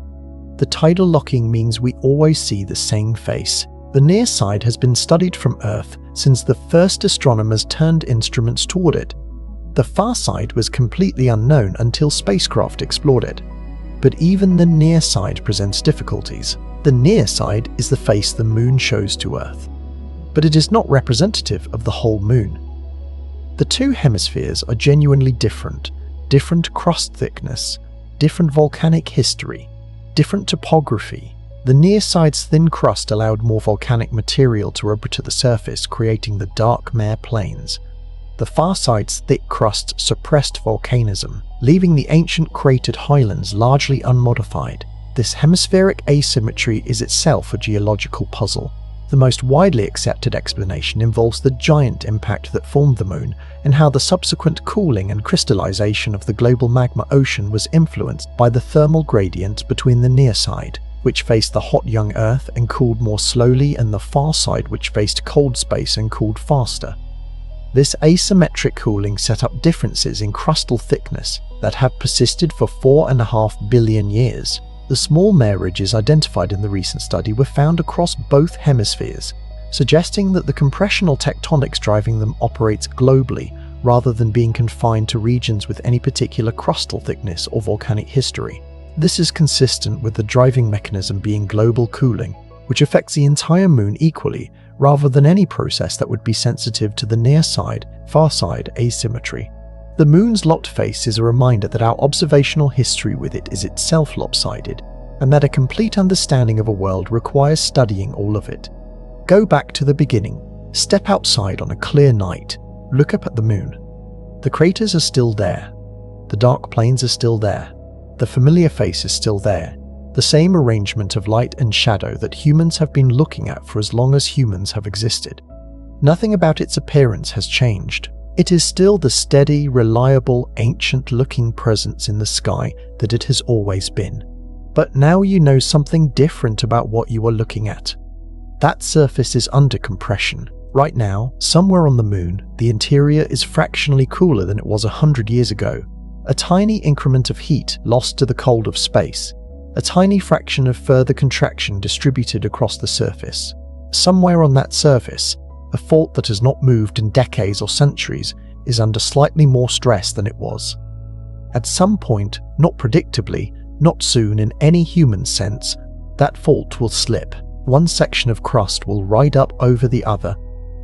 A: The tidal locking means we always see the same face. The near side has been studied from Earth since the first astronomers turned instruments toward it. The far side was completely unknown until spacecraft explored it. But even the near side presents difficulties. The near side is the face the Moon shows to Earth, but it is not representative of the whole Moon. The two hemispheres are genuinely different crust thickness, different volcanic history, different topography. The near side's thin crust allowed more volcanic material to rub to the surface, creating the dark mare plains. The far side's thick crust suppressed volcanism, leaving the ancient cratered highlands largely unmodified. This hemispheric asymmetry is itself a geological puzzle. The most widely accepted explanation involves the giant impact that formed the Moon and how the subsequent cooling and crystallization of the global magma ocean was influenced by the thermal gradient between the near side, which faced the hot young Earth and cooled more slowly, and the far side, which faced cold space and cooled faster. This asymmetric cooling set up differences in crustal thickness that have persisted for 4.5 billion years. The small mare ridges identified in the recent study were found across both hemispheres, suggesting that the compressional tectonics driving them operates globally rather than being confined to regions with any particular crustal thickness or volcanic history. This is consistent with the driving mechanism being global cooling, which affects the entire Moon equally, rather than any process that would be sensitive to the near side, far side asymmetry. The Moon's locked face is a reminder that our observational history with it is itself lopsided, and that a complete understanding of a world requires studying all of it. Go back to the beginning, step outside on a clear night, look up at the Moon. The craters are still there, the dark plains are still there, the familiar face is still there, the same arrangement of light and shadow that humans have been looking at for as long as humans have existed. Nothing about its appearance has changed. It is still the steady, reliable, ancient-looking presence in the sky that it has always been. But now you know something different about what you are looking at. That surface is under compression. Right now, somewhere on the Moon, the interior is fractionally cooler than it was 100 years ago. A tiny increment of heat lost to the cold of space. A tiny fraction of further contraction distributed across the surface. Somewhere on that surface, a fault that has not moved in decades or centuries is under slightly more stress than it was. At some point, not predictably, not soon in any human sense, that fault will slip. One section of crust will ride up over the other.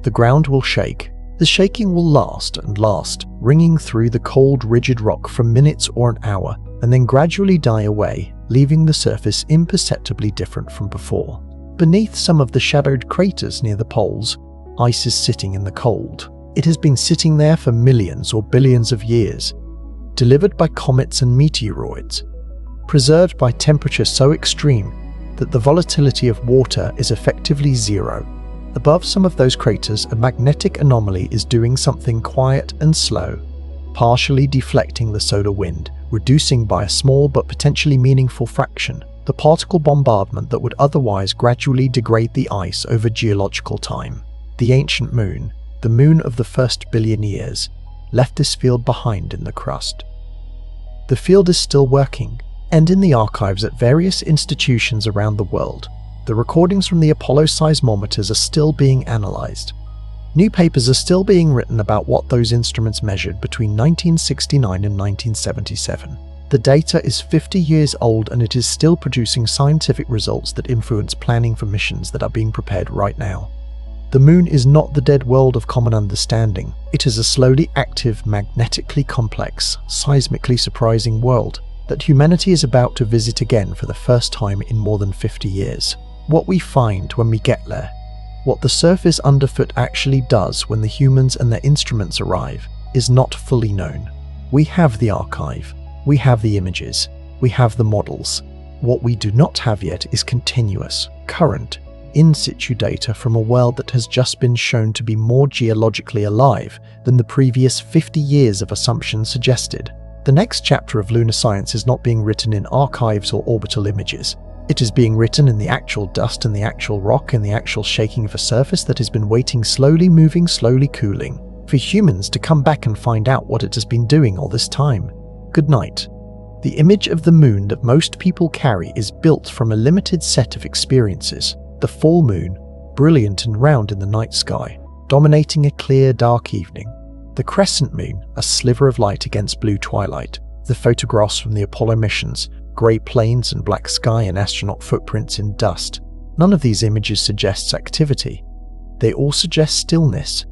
A: The ground will shake. The shaking will last and last, ringing through the cold, rigid rock for minutes or an hour, and then gradually die away, leaving the surface imperceptibly different from before. Beneath some of the shadowed craters near the poles, ice is sitting in the cold. It has been sitting there for millions or billions of years, delivered by comets and meteoroids, preserved by temperature so extreme that the volatility of water is effectively zero. Above some of those craters, a magnetic anomaly is doing something quiet and slow, partially deflecting the solar wind, reducing by a small but potentially meaningful fraction the particle bombardment that would otherwise gradually degrade the ice over geological time. The ancient Moon, the Moon of the first billion years, left this field behind in the crust. The field is still working, and in the archives at various institutions around the world, the recordings from the Apollo seismometers are still being analysed. New papers are still being written about what those instruments measured between 1969 and 1977. The data is 50 years old and it is still producing scientific results that influence planning for missions that are being prepared right now. The moon is not the dead world of common understanding. It is a slowly active, magnetically complex, seismically surprising world that humanity is about to visit again for the first time in more than 50 years. What we find when we get there, what the surface underfoot actually does when the humans and their instruments arrive, is not fully known. We have the archive, we have the images, we have the models. What we do not have yet is continuous, current, in situ data from a world that has just been shown to be more geologically alive than the previous 50 years of assumptions suggested. The next chapter of lunar science is not being written in archives or orbital images. It is being written in the actual dust and the actual rock and the actual shaking of a surface that has been waiting, slowly moving, slowly cooling, for humans to come back and find out what it has been doing all this time. Good night. The image of the moon that most people carry is built from a limited set of experiences. The full moon, brilliant and round in the night sky, dominating a clear, dark evening. The crescent moon, a sliver of light against blue twilight. The photographs from the Apollo missions, grey plains and black sky and astronaut footprints in dust. None of these images suggests activity. They all suggest stillness.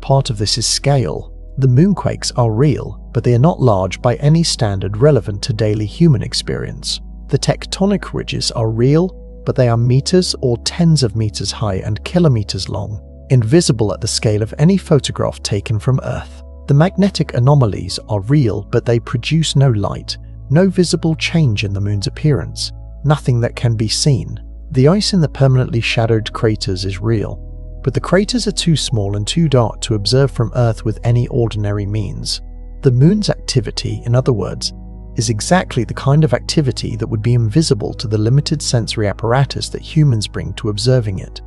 A: Part of this is scale. The moonquakes are real, but they are not large by any standard relevant to daily human experience. The tectonic ridges are real, but they are meters or tens of meters high and kilometers long, invisible at the scale of any photograph taken from Earth. The magnetic anomalies are real, but they produce no light, no visible change in the moon's appearance, nothing that can be seen. The ice in the permanently shadowed craters is real, but the craters are too small and too dark to observe from Earth with any ordinary means. The moon's activity, in other words, is exactly the kind of activity that would be invisible to the limited sensory apparatus that humans bring to observing it.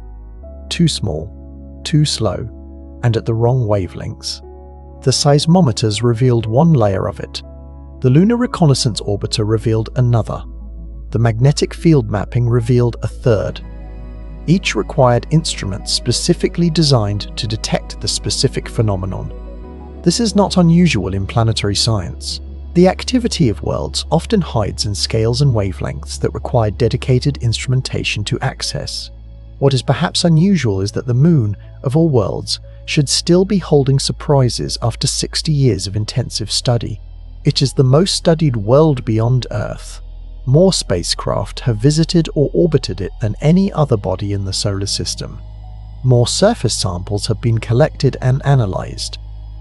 A: Too small, too slow, and at the wrong wavelengths. The seismometers revealed one layer of it. The Lunar Reconnaissance Orbiter revealed another. The magnetic field mapping revealed a third. Each required instruments specifically designed to detect the specific phenomenon. This is not unusual in planetary science. The activity of worlds often hides in scales and wavelengths that require dedicated instrumentation to access. What is perhaps unusual is that the moon, of all worlds, should still be holding surprises after 60 years of intensive study. It is the most studied world beyond Earth. More spacecraft have visited or orbited it than any other body in the solar system. More surface samples have been collected and analysed.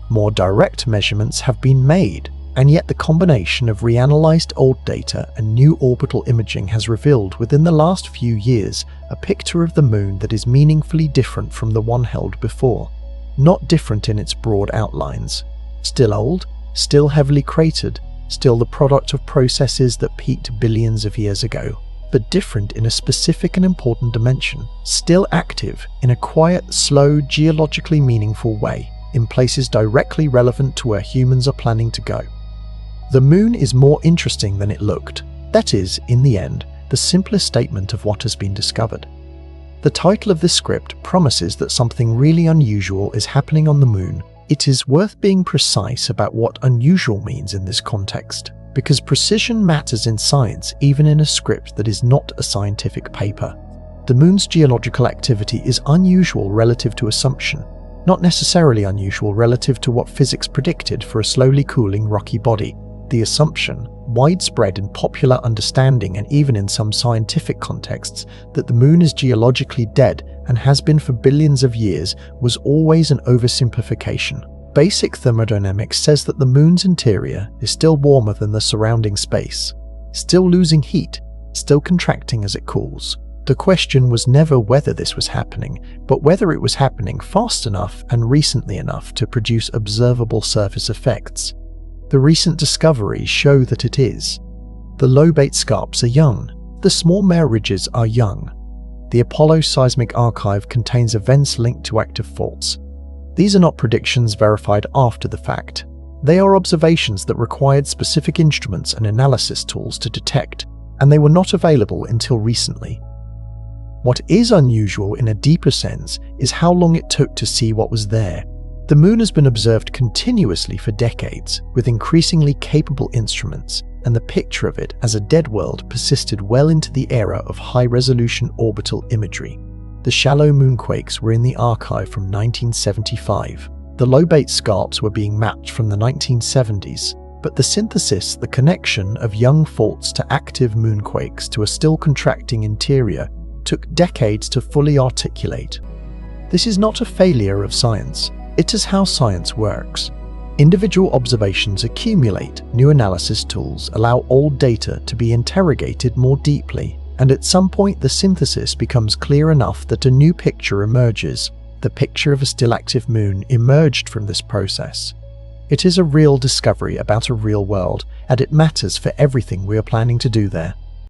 A: More direct measurements have been made. And yet the combination of reanalyzed old data and new orbital imaging has revealed within the last few years a picture of the moon that is meaningfully different from the one held before. Not different in its broad outlines. Still old, still heavily cratered, still the product of processes that peaked billions of years ago, but different in a specific and important dimension. Still active in a quiet, slow, geologically meaningful way, in places directly relevant to where humans are planning to go. The moon is more interesting than it looked. That is, in the end, the simplest statement of what has been discovered. The title of this script promises that something really unusual is happening on the moon. It is worth being precise about what unusual means in this context, because precision matters in science even in a script that is not a scientific paper. The moon's geological activity is unusual relative to assumption, not necessarily unusual relative to what physics predicted for a slowly cooling rocky body. The assumption, widespread in popular understanding and even in some scientific contexts, that the moon is geologically dead and has been for billions of years was always an oversimplification. Basic thermodynamics says that the moon's interior is still warmer than the surrounding space, still losing heat, still contracting as it cools. The question was never whether this was happening, but whether it was happening fast enough and recently enough to produce observable surface effects. The recent discoveries show that it is. The lobate scarps are young. The small mare ridges are young. The Apollo seismic archive contains events linked to active faults. These are not predictions verified after the fact. They are observations that required specific instruments and analysis tools to detect, and they were not available until recently. What is unusual in a deeper sense is how long it took to see what was there. The moon has been observed continuously for decades, with increasingly capable instruments, and the picture of it as a dead world persisted well into the era of high-resolution orbital imagery. The shallow moonquakes were in the archive from 1975. The lobate scarps were being mapped from the 1970s, but the synthesis, the connection of young faults to active moonquakes to a still contracting interior, took decades to fully articulate. This is not a failure of science. It is how science works. Individual observations accumulate, new analysis tools allow old data to be interrogated more deeply, and at some point the synthesis becomes clear enough that a new picture emerges. The picture of a still active moon emerged from this process. It is a real discovery about a real world, and it matters for everything we are planning to do there.